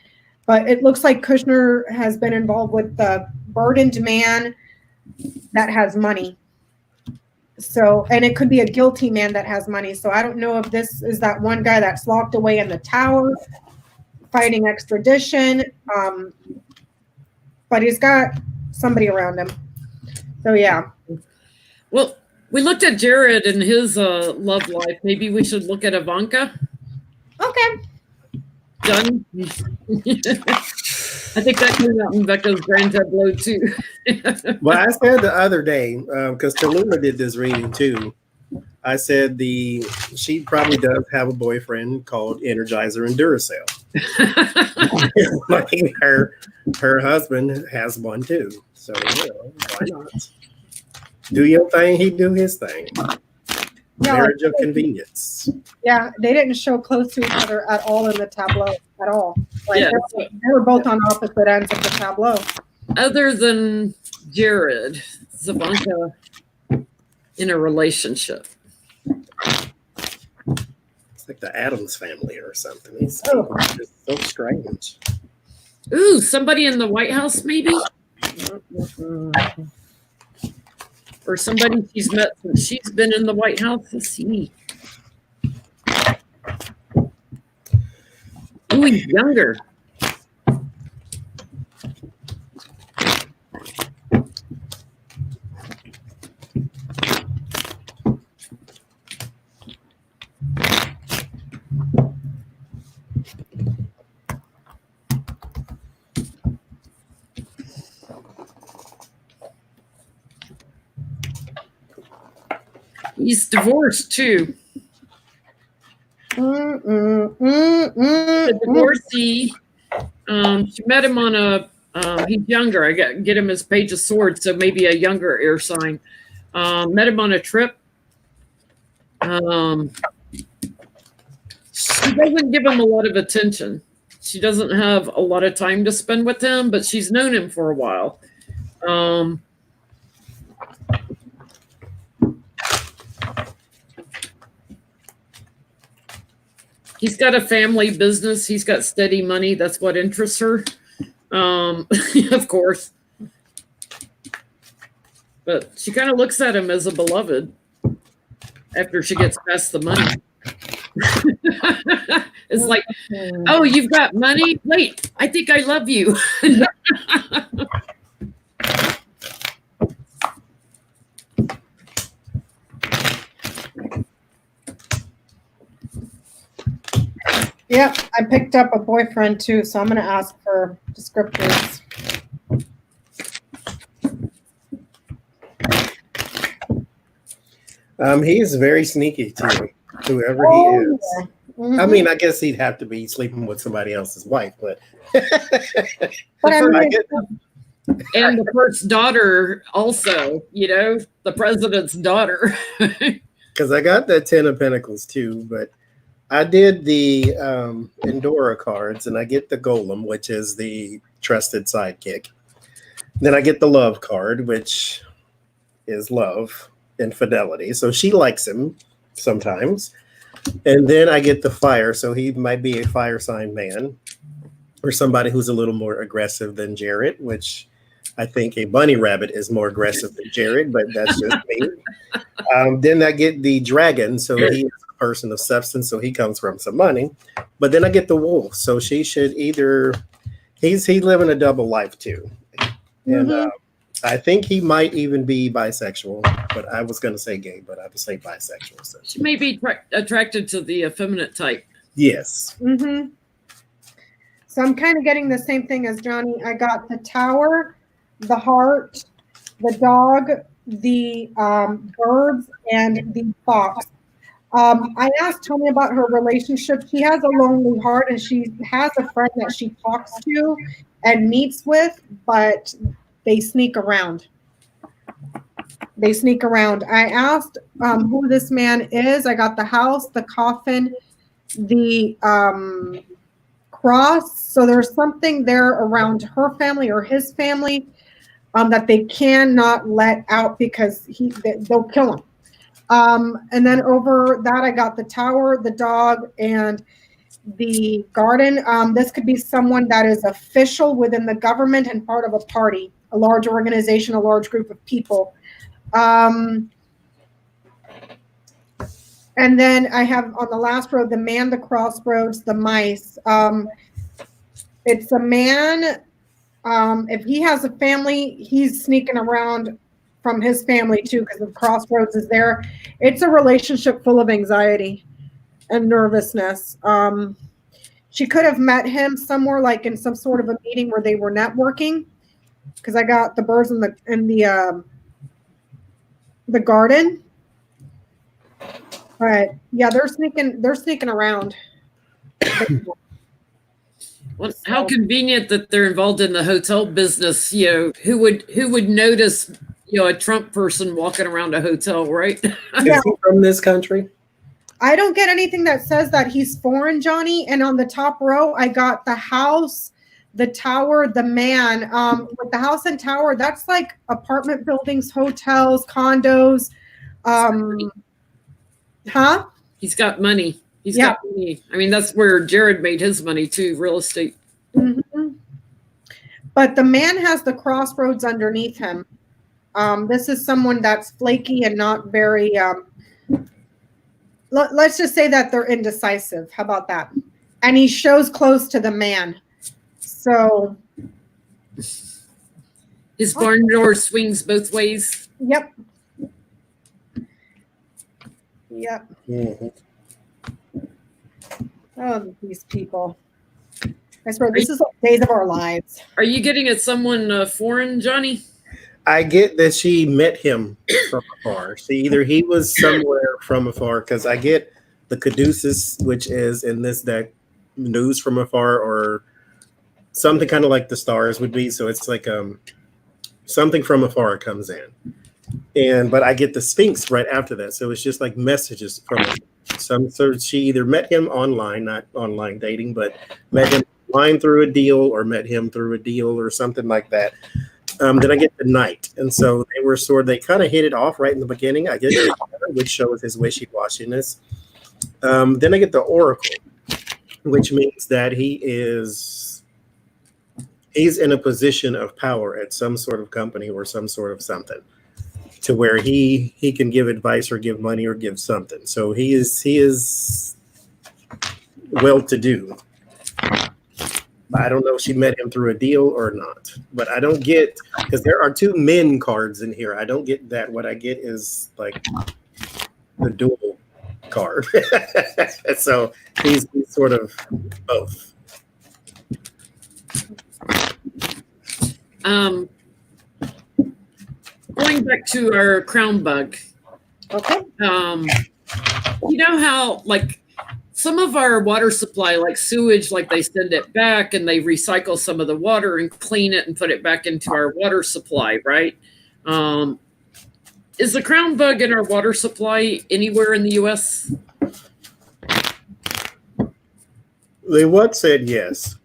But it looks like Kushner has been involved with the burdened man that has money. So, and it could be a guilty man that has money. So I don't know if this is that one guy that's locked away in the tower fighting extradition. But he's got somebody around him. So yeah. Well, we looked at Jared and his love life. Maybe we should look at Ivanka. Okay. Done. I think that came out in Becca's grand tableau too. Well, I said the other day, because Tallulah did this reading too. I said she probably does have a boyfriend called Energizer and Duracell. Like her husband has one too. So why not? Do your thing, he do his thing. Yeah, marriage of convenience. Yeah, they didn't show close to each other at all in the tableau at all. Like they were both on opposite ends of the tableau. Other than Jared, is Ivanka in a relationship? It's like the Addams family or something. It's just so strange. Ooh, somebody in the White House, maybe? Or somebody she's met since she's been in the White House. Let's see. Ooh, he's younger. He's divorced too. The divorcee. She met him on a. He's younger. I get him his Page of Swords, so maybe a younger air sign. Met him on a trip. She doesn't give him a lot of attention. She doesn't have a lot of time to spend with him, but she's known him for a while. He's got a family business. He's got steady money. That's what interests her, of course. But she kind of looks at him as a beloved after she gets past the money. It's like, oh, you've got money? Wait, I think I love you. Yep, I picked up a boyfriend too, so I'm going to ask for descriptors. He is very sneaky too, whoever he is. Yeah. Mm-hmm. I mean, I guess he'd have to be sleeping with somebody else's wife, but. And the first daughter also, the president's daughter. Because I got that 10 of Pentacles too, but I did the Endora cards, and I get the Golem, which is the trusted sidekick. Then I get the love card, which is love and fidelity. So she likes him sometimes. And then I get the fire. So he might be a fire sign man or somebody who's a little more aggressive than Jared, which I think a bunny rabbit is more aggressive than Jared, but that's just me. Then I get the dragon. So he is a person of substance. So he comes from some money. But then I get the wolf. So she should either, he's living a double life too. And I think he might even be bisexual, but I was going to say gay, but I would say bisexual. So. She may be attracted to the effeminate type. Yes. So I'm kind of getting the same thing as Johnny. I got the tower, the heart, the dog, the birds, and the fox. I asked Tony about her relationship. She has a lonely heart, and she has a friend that she talks to and meets with, but they sneak around. I asked who this man is. I got the house, the coffin, the cross. So there's something there around her family or his family that they cannot let out because they'll kill him. And then over that, I got the tower, the dog, and the garden. This could be someone that is official within the government and part of a party, a large organization, a large group of people. And then I have on the last row, the man, the crossroads, the mice. It's a man. If he has a family, he's sneaking around from his family too, because the crossroads is there. It's a relationship full of anxiety and nervousness. She could have met him somewhere, like in some sort of a meeting where they were networking, because I got the birds in the garden. But yeah, they're sneaking around. Well, how convenient that they're involved in the hotel business. You know, who would notice, you know, a Trump person walking around a hotel, right? Yeah. Is he from this country? I don't get anything that says that he's foreign, Johnny. And on the top row, I got the house, the tower, the man. With the house and tower, that's like apartment buildings, hotels, condos. He's got money. He's got money. I mean, that's where Jared made his money too, real estate. But the man has the crossroads underneath him. This is someone that's flaky and not very, let's just say that they're indecisive. How about that? And he shows close to the man. So. His barn door swings both ways. Yep. Oh, these people. I swear, this is the days of our lives. Are you getting at someone foreign, Johnny? I get that she met him from afar. Either he was somewhere from afar, because I get the caduceus, which is in this deck, news from afar, or something kind of like the stars would be. So it's like something from afar comes in. But I get the Sphinx right after that. So it's just like messages from some. So she either met him online, not online dating, but met him online through a deal, or met him through a deal or something like that. Then I get the Knight. And so they kind of hit it off right in the beginning. I get the which shows his wishy-washiness. Then I get the Oracle, which means that he's in a position of power at some sort of company or some sort of something, to where he can give advice or give money or give something. So he is well-to-do. I don't know if she met him through a deal or not, but I don't get, because there are 2 men cards in here. I don't get that. What I get is like the dual card. So he's sort of both. Going back to our crown bug. Okay. You know how, like, some of our water supply, like sewage, like they send it back and they recycle some of the water and clean it and put it back into our water supply, right? Is the crown bug in our water supply anywhere in the U.S.? They once said yes.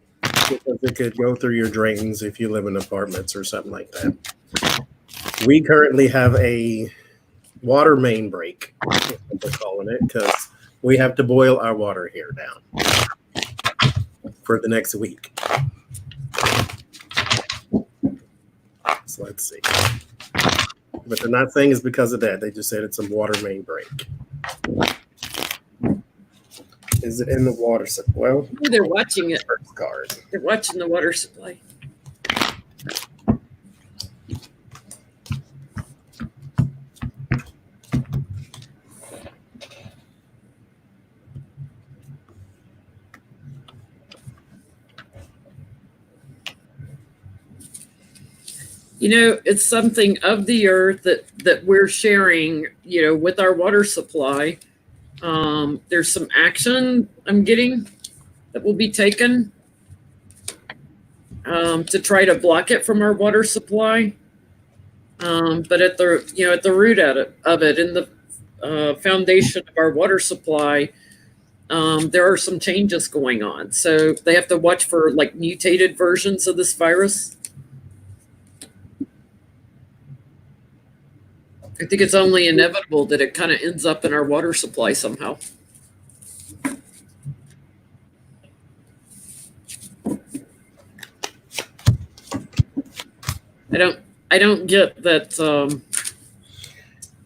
because it could go through your drains if you live in apartments or something like that. We currently have a water main break, is what we're calling it, because we have to boil our water here down for the next week. So let's see. But they're not saying it's because of that. They just said it's a water main break. Is it in the water supply? Well, they're watching it. First card. They're watching the water supply. You know, it's something of the earth that we're sharing, you know, with our water supply. There's some action I'm getting that will be taken to try to block it from our water supply. But at the root of it, in the foundation of our water supply, there are some changes going on. So they have to watch for like mutated versions of this virus. I think it's only inevitable that it kind of ends up in our water supply somehow. I don't get that.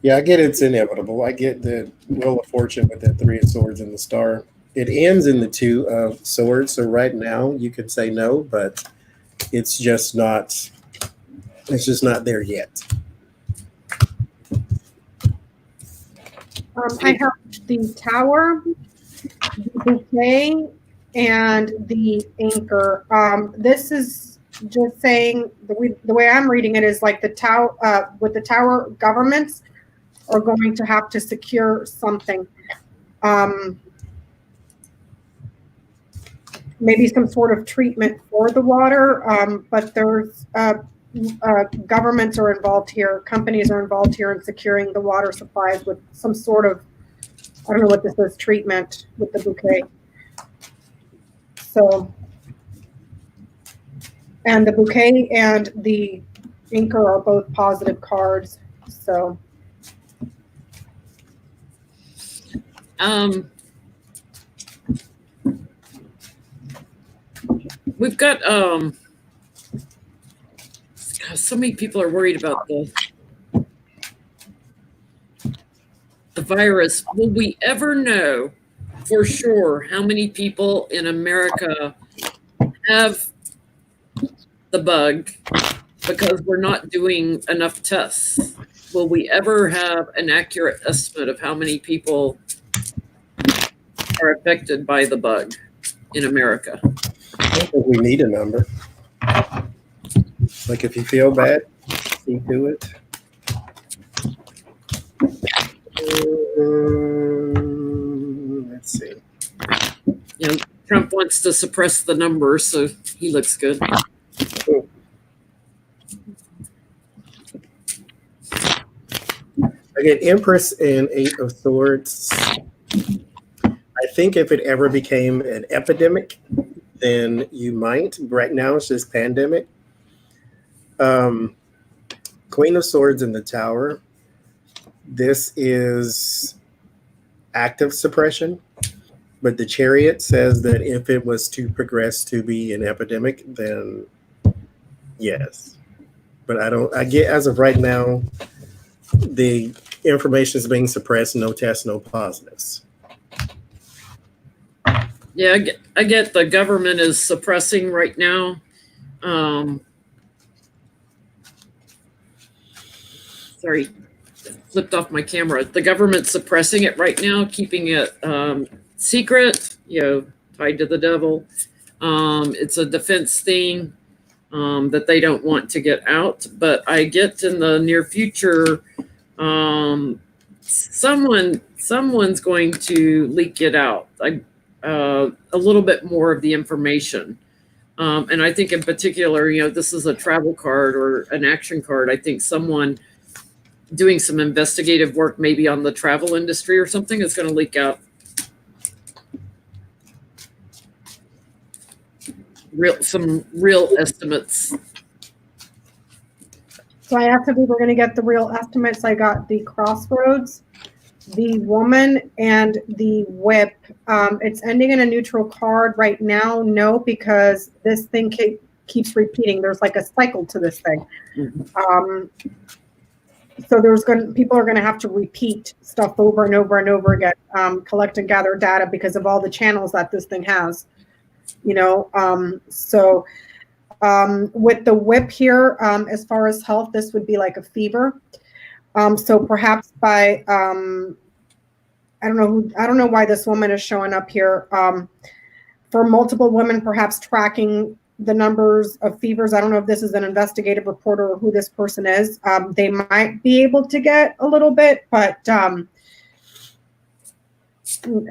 Yeah, I get it's inevitable. I get the Wheel of Fortune with that 3 of Swords and the Star. It ends in the 2 of Swords. So right now you could say no, but it's just not there yet. I have the Tower, the Bouquet, and the Anchor. This is just saying the way I'm reading it is like the Tower. With the Tower, governments are going to have to secure something. Maybe some sort of treatment for the water, but there's governments are involved here, companies are involved here in securing the water supplies with some sort of, I don't know what this is, treatment with the Bouquet. So, and the Bouquet and the Anchor are both positive cards. So, we've got so many people are worried about the virus. Will we ever know for sure how many people in America have the bug because we're not doing enough tests? Will we ever have an accurate estimate of how many people are affected by the bug in America? I don't think we need a number. Like if you feel bad, see to it. Let's see. You know, Trump wants to suppress the numbers, so he looks good. Cool. I get Empress and 8 of Swords. I think if it ever became an epidemic, then you might. Right now it's just pandemic. Queen of Swords in the Tower. This is active suppression, but the Chariot says that if it was to progress to be an epidemic, then yes. But I get, as of right now, the information is being suppressed, no tests, no positives. Yeah, I get the government is suppressing right now. Sorry, flipped off my camera. The government's suppressing it right now, keeping it secret, you know, tied to the devil. It's a defense thing that they don't want to get out. But I get in the near future, someone's going to leak it out. A little bit more of the information. And I think in particular, you know, this is a travel card or an action card. I think someone doing some investigative work, maybe on the travel industry or something, is going to leak out. some real estimates. So I asked if we were going to get the real estimates. I got the crossroads, the woman, and the whip. It's ending in a neutral card right now. No, because this thing keeps repeating. There's like a cycle to this thing. So people are going to have to repeat stuff over and over and over again, collect and gather data because of all the channels that this thing has. With the whip here, as far as health, this would be like a fever. So perhaps by I don't know why this woman is showing up here. For multiple women, perhaps tracking the numbers of fevers. I don't know if this is an investigative reporter or who this person is. They might be able to get a little bit, but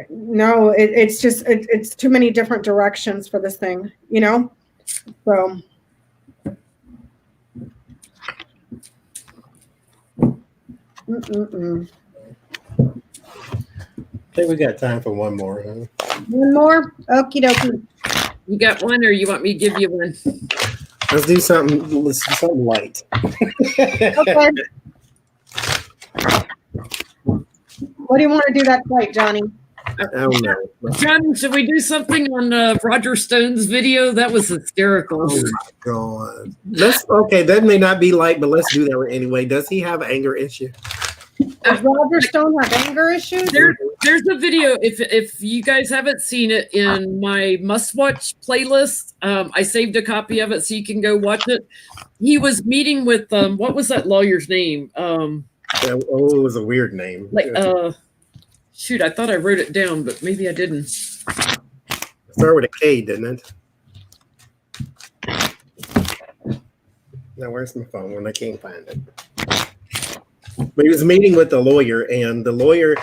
no, it's too many different directions for this thing, So. I think we got time for one more. Huh? One more? Okie dokie. You got one, or you want me to give you one? Let's do something. Let's do something light. Okay. What do you want to do that fight, Johnny? I don't know. John, should we do something on Roger Stone's video? That was hysterical. Oh my God. Okay, that may not be light, but let's do that anyway. Does he have an anger issue? Does Roger Stone have anger issues? There's a video. If you guys haven't seen it in my must-watch playlist, I saved a copy of it so you can go watch it. He was meeting with what was that lawyer's name? It was a weird name. Shoot, I thought I wrote it down, but maybe I didn't. It started with a K, didn't it? Now, where's my phone when I can't find it? But he was meeting with the lawyer, and the lawyer,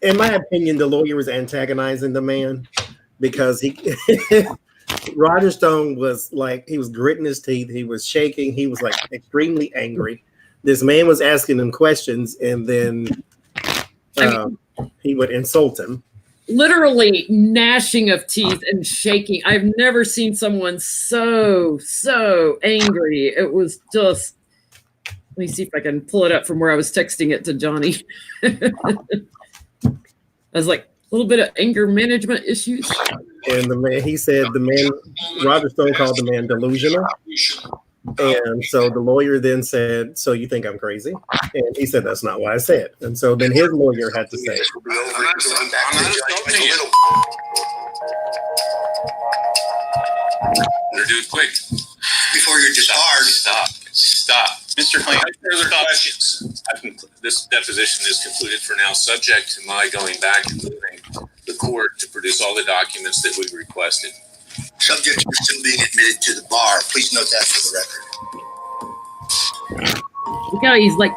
in my opinion, the lawyer was antagonizing the man because Roger Stone was like, he was gritting his teeth, he was shaking, he was like extremely angry. This man was asking him questions, and then he would insult him. Literally gnashing of teeth and shaking. I've never seen someone so angry. It was just, let me see if I can pull it up from where I was texting it to Johnny. I was like, a little bit of anger management issues. And Roger Stone called the man delusional. And so the lawyer then said, "So you think I'm crazy?" And he said, "That's not what I said." And so then his lawyer had to say, I'm not insulting you. Better do it quick. Before you're disbarred. Stop. Mr. Clayton, further questions. This deposition is concluded for now, subject to my going back and moving the court to produce all the documents that we requested. Subject to still being admitted to the bar. Please note that for the record. The guy, he's like,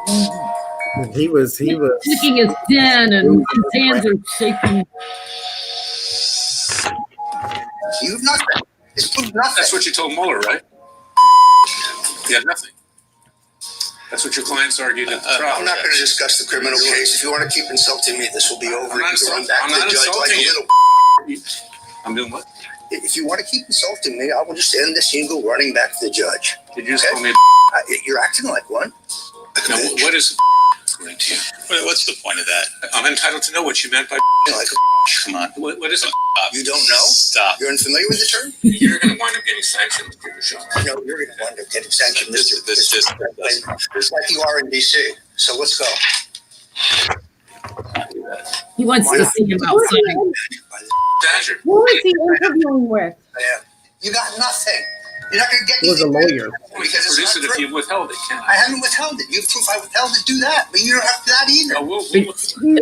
he was shaking his chin and his hands are shaking. You've nothing. It's nothing. That's what you told Mueller, right? You had nothing. That's what your clients argued at the trial. I'm not going to discuss the criminal case. If you want to keep insulting me, this will be over. You can run back to the judge like a little. I'm doing what? If you want to keep insulting me, I will just end this and go running back to the judge. Did you just call me you're acting like one. Now, what is according to you? What's the point of that? I'm entitled to know what you meant by like a come on. What is it? You don't know? Stop. You're unfamiliar with the term? You're going to wind up getting sanctioned. No, you're going to wind up getting sanctioned. This like you are in D.C. So let's go. He wants to see him outside. Who is he interviewing with? You got nothing. You're not going to get He was a lawyer. We can produce it if you withheld it. I haven't withheld it. You have proof I withheld it. Do that. But you don't have that either. No,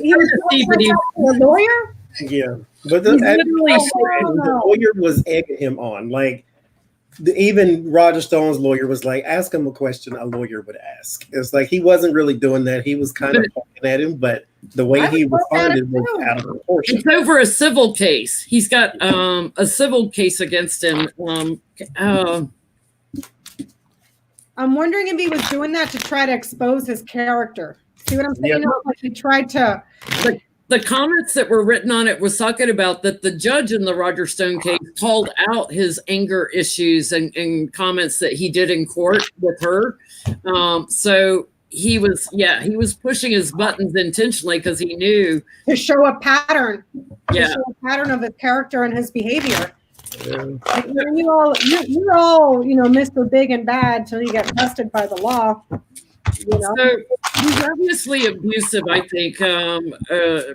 He was a lawyer? Yeah. But the lawyer was egging him on. Like, even Roger Stone's lawyer was like, ask him a question a lawyer would ask. It's like he wasn't really doing that. He was kind of poking at him, but the way he responded was out of proportion. It's over a civil case. He's got a civil case against him. I'm wondering if he was doing that to try to expose his character. See what I'm saying? Yeah. Like he tried to. The comments that were written on it was talking about that the judge in the Roger Stone case called out his anger issues and comments that he did in court with her. So he was pushing his buttons intentionally because he knew to show a pattern. Yeah. To show a pattern of his character and his behavior. Yeah. Like, you're all, Mr. Big and Bad till you get busted by the law. So he's obviously abusive, I think.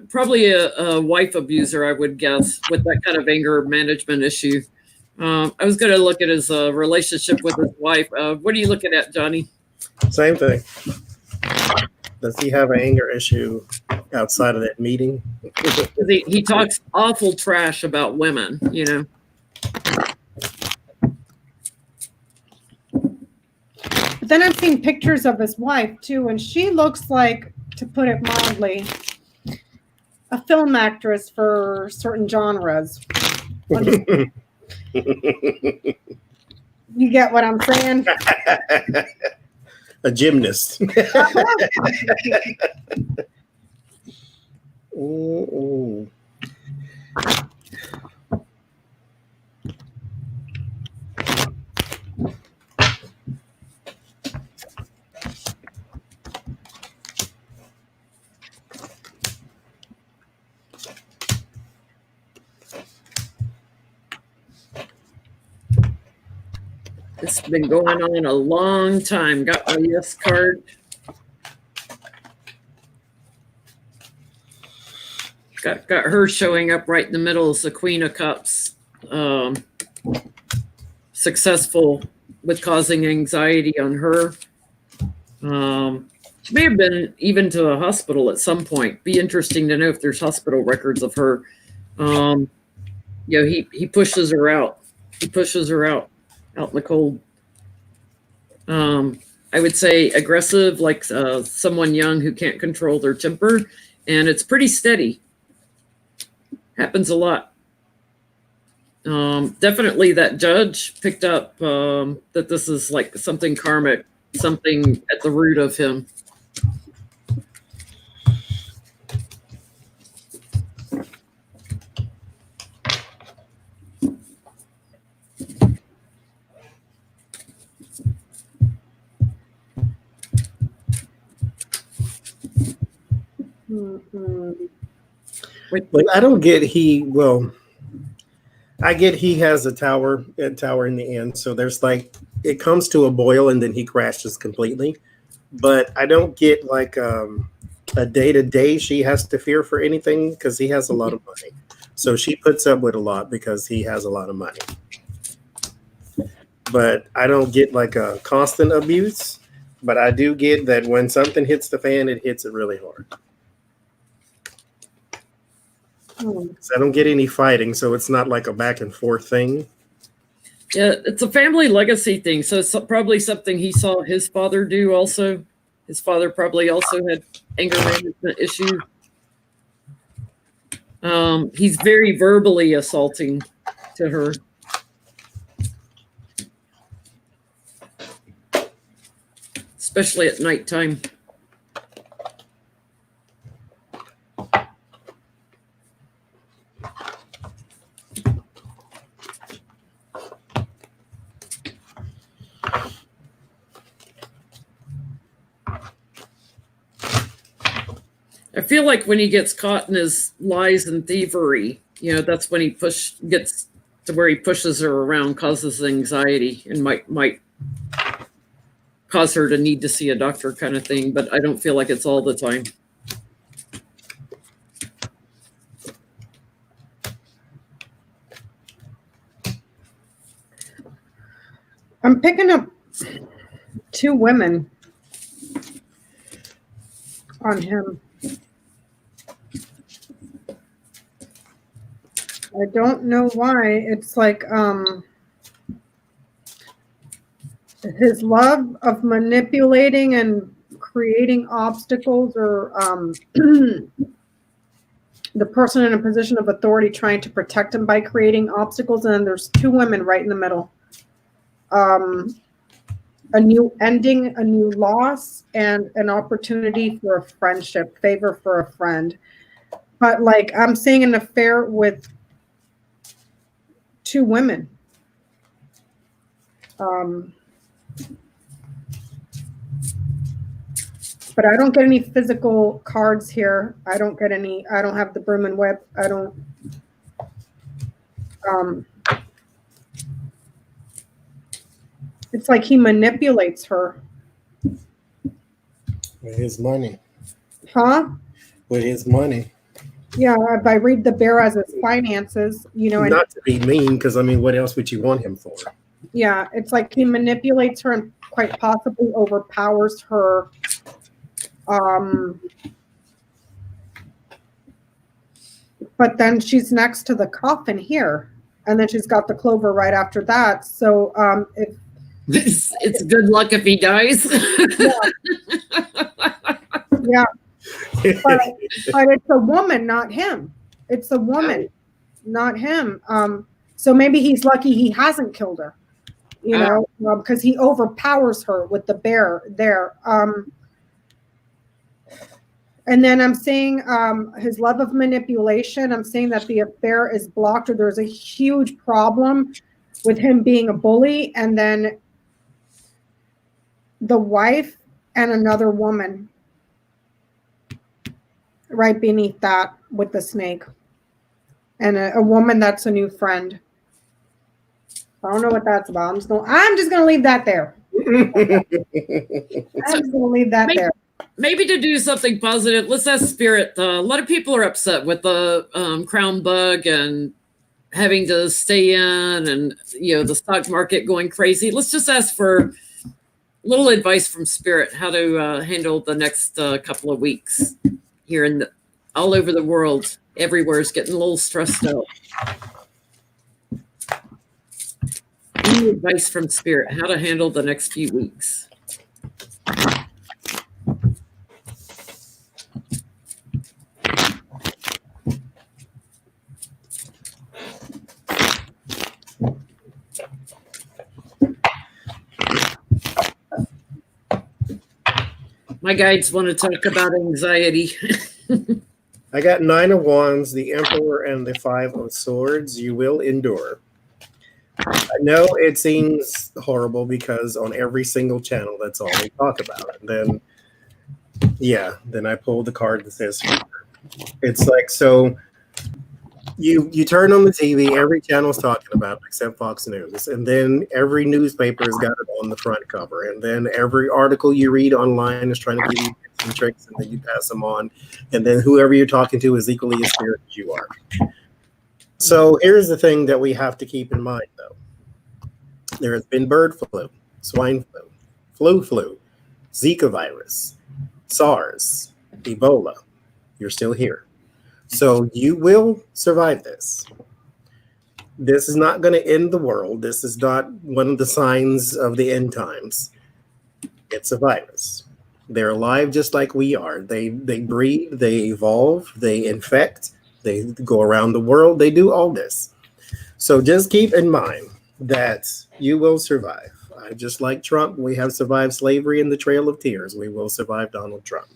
Probably a wife abuser, I would guess, with that kind of anger management issue. I was going to look at his relationship with his wife. What are you looking at, Johnny? Same thing. Does he have an anger issue outside of that meeting? He talks awful trash about women, But then I've seen pictures of his wife too, and she looks like, to put it mildly, a film actress for certain genres. You get what I'm saying? A gymnast. Ooh. It's been going on a long time. Got my yes card. Got her showing up right in the middle as the Queen of Cups. Successful with causing anxiety on her. She may have been even to a hospital at some point. Be interesting to know if there's hospital records of her. He pushes her out. He pushes her out in the cold. I would say aggressive, like someone young who can't control their temper, and it's pretty steady. Happens a lot. Definitely that judge picked up that this is like something karmic, something at the root of him. But I don't get I get he has a tower in the end. So there's like, it comes to a boil and then he crashes completely. But I don't get like a day-to-day she has to fear for anything because he has a lot of money. So she puts up with a lot because he has a lot of money. But I don't get like a constant abuse. But I do get that when something hits the fan, it hits it really hard. So I don't get any fighting, so it's not like a back and forth thing. Yeah, it's a family legacy thing. So it's probably something he saw his father do also. His father probably also had anger management issues. He's very verbally assaulting to her. Especially at nighttime. I feel like when he gets caught in his lies and thievery, that's when he gets to where he pushes her around, causes anxiety, and might cause her to need to see a doctor kind of thing. But I don't feel like it's all the time. I'm picking up 2 women on him. I don't know why. It's like his love of manipulating and creating obstacles, or the person in a position of authority trying to protect him by creating obstacles. And then there's 2 women right in the middle. A new ending, a new loss, and an opportunity for a friendship, favor for a friend. But like I'm seeing an affair with 2 women. But I don't get any physical cards here. I don't have the broom and whip. I don't. It's like he manipulates her. With his money. Huh? With his money. Yeah, if I read the bear as his finances, you know. Not to be mean, because I mean, what else would you want him for? Yeah, it's like he manipulates her and quite possibly overpowers her. But then she's next to the coffin here, and then she's got the clover right after that. So if it's good luck if he dies. yeah. But it's a woman, not him. It's a woman, not him. So maybe he's lucky he hasn't killed her, you know, because he overpowers her with the bear there. And then I'm seeing his love of manipulation. I'm seeing that the affair is blocked, or there's a huge problem with him being a bully. And then the wife and another woman right beneath that with the snake. And a woman that's a new friend. I don't know what that's about. I'm just gonna leave that there. There. Maybe to do something positive, let's ask Spirit. A lot of people are upset with the crown bug and having to stay in, and the stock market going crazy. Let's just ask for a little advice from Spirit how to handle the next couple of weeks here all over the world. Everywhere is getting a little stressed out. Any advice from Spirit how to handle the next few weeks? My guides want to talk about anxiety. I got 9 of Wands, the Emperor, and the 5 of Swords. You will endure. I know it seems horrible because on every single channel, that's all they talk about. And then I pulled the card that says fear. It's like, so you turn on the TV, every channel's talking about it except Fox News. And then every newspaper has got it on the front cover. And then every article you read online is trying to give you tips and tricks, and then you pass them on. And then whoever you're talking to is equally as scared as you are. So here's the thing that we have to keep in mind, though. There has been bird flu, swine flu, Zika virus, SARS, Ebola. You're still here. So you will survive this. This is not going to end the world. This is not one of the signs of the end times. It's a virus. They're alive just like we are. They breed, they evolve, they infect, they go around the world. They do all this. So just keep in mind that you will survive. Just like Trump, we have survived slavery and the Trail of Tears. We will survive Donald Trump.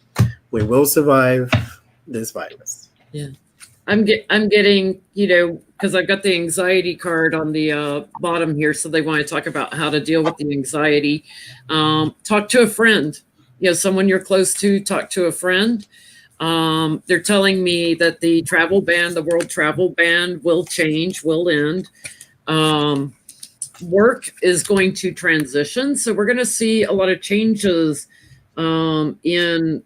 We will survive this virus. Yeah. I'm getting, because I've got the anxiety card on the bottom here. So they want to talk about how to deal with the anxiety. Talk to a friend, someone you're close to, talk to a friend. They're telling me that the travel ban, the world travel ban will change, will end. Work is going to transition. So we're going to see a lot of changes in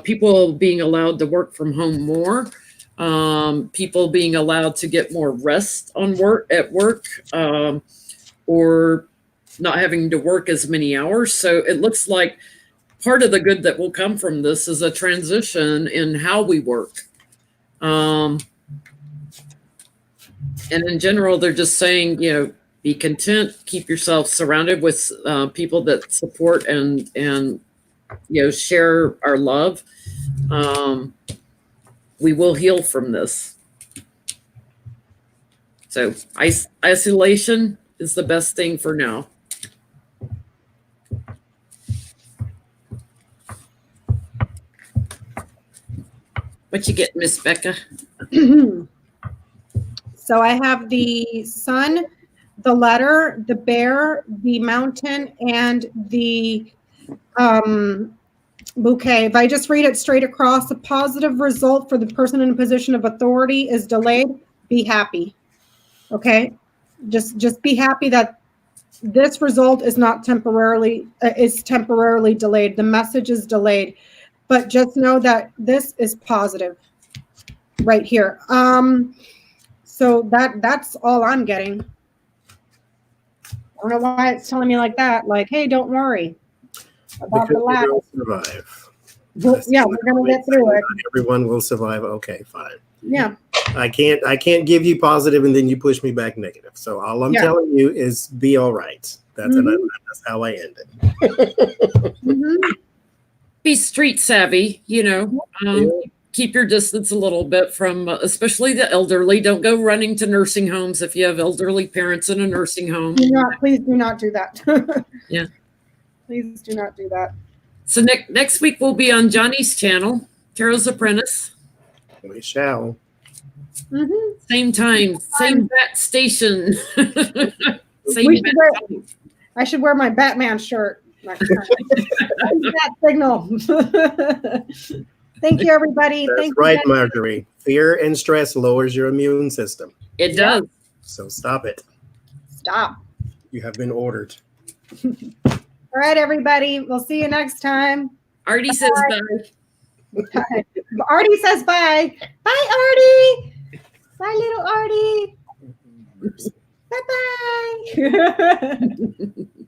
people being allowed to work from home more. People being allowed to get more rest at work, or not having to work as many hours. So it looks like part of the good that will come from this is a transition in how we work. And in general, they're just saying, be content, keep yourself surrounded with people that support and share our love. We will heal from this. So isolation is the best thing for now. What you get, Miss Becca? So I have the sun, the letter, the bear, the mountain, and the bouquet. If I just read it straight across, a positive result for the person in a position of authority is delayed. Be happy. Okay? Just be happy that this result is not temporarily delayed. The message is delayed. But just know that this is positive right here. So that's all I'm getting. I don't know why it's telling me like that. Like, hey, don't worry about the lack. We'll survive. Yeah, we're gonna get through it. Everyone will survive. Okay, fine. Yeah. I can't give you positive and then you push me back negative. So all I'm telling you is be all right. That's that's how I end it. Be street savvy, keep your distance a little bit from especially the elderly. Don't go running to nursing homes if you have elderly parents in a nursing home. Please do not do that. Yeah. Please do not do that. So next week we'll be on Johnny's channel, Tarot's Apprentice. We shall. Same time, same bat station. I should wear my Batman shirt. That signal. Thank you, everybody. That's right, Marjorie. Fear and stress lowers your immune system. It does. So stop it. Stop. You have been ordered. All right, everybody. We'll see you next time. Artie says bye. Bye. Artie says bye. Bye, Artie. Bye, little Artie. Bye-bye.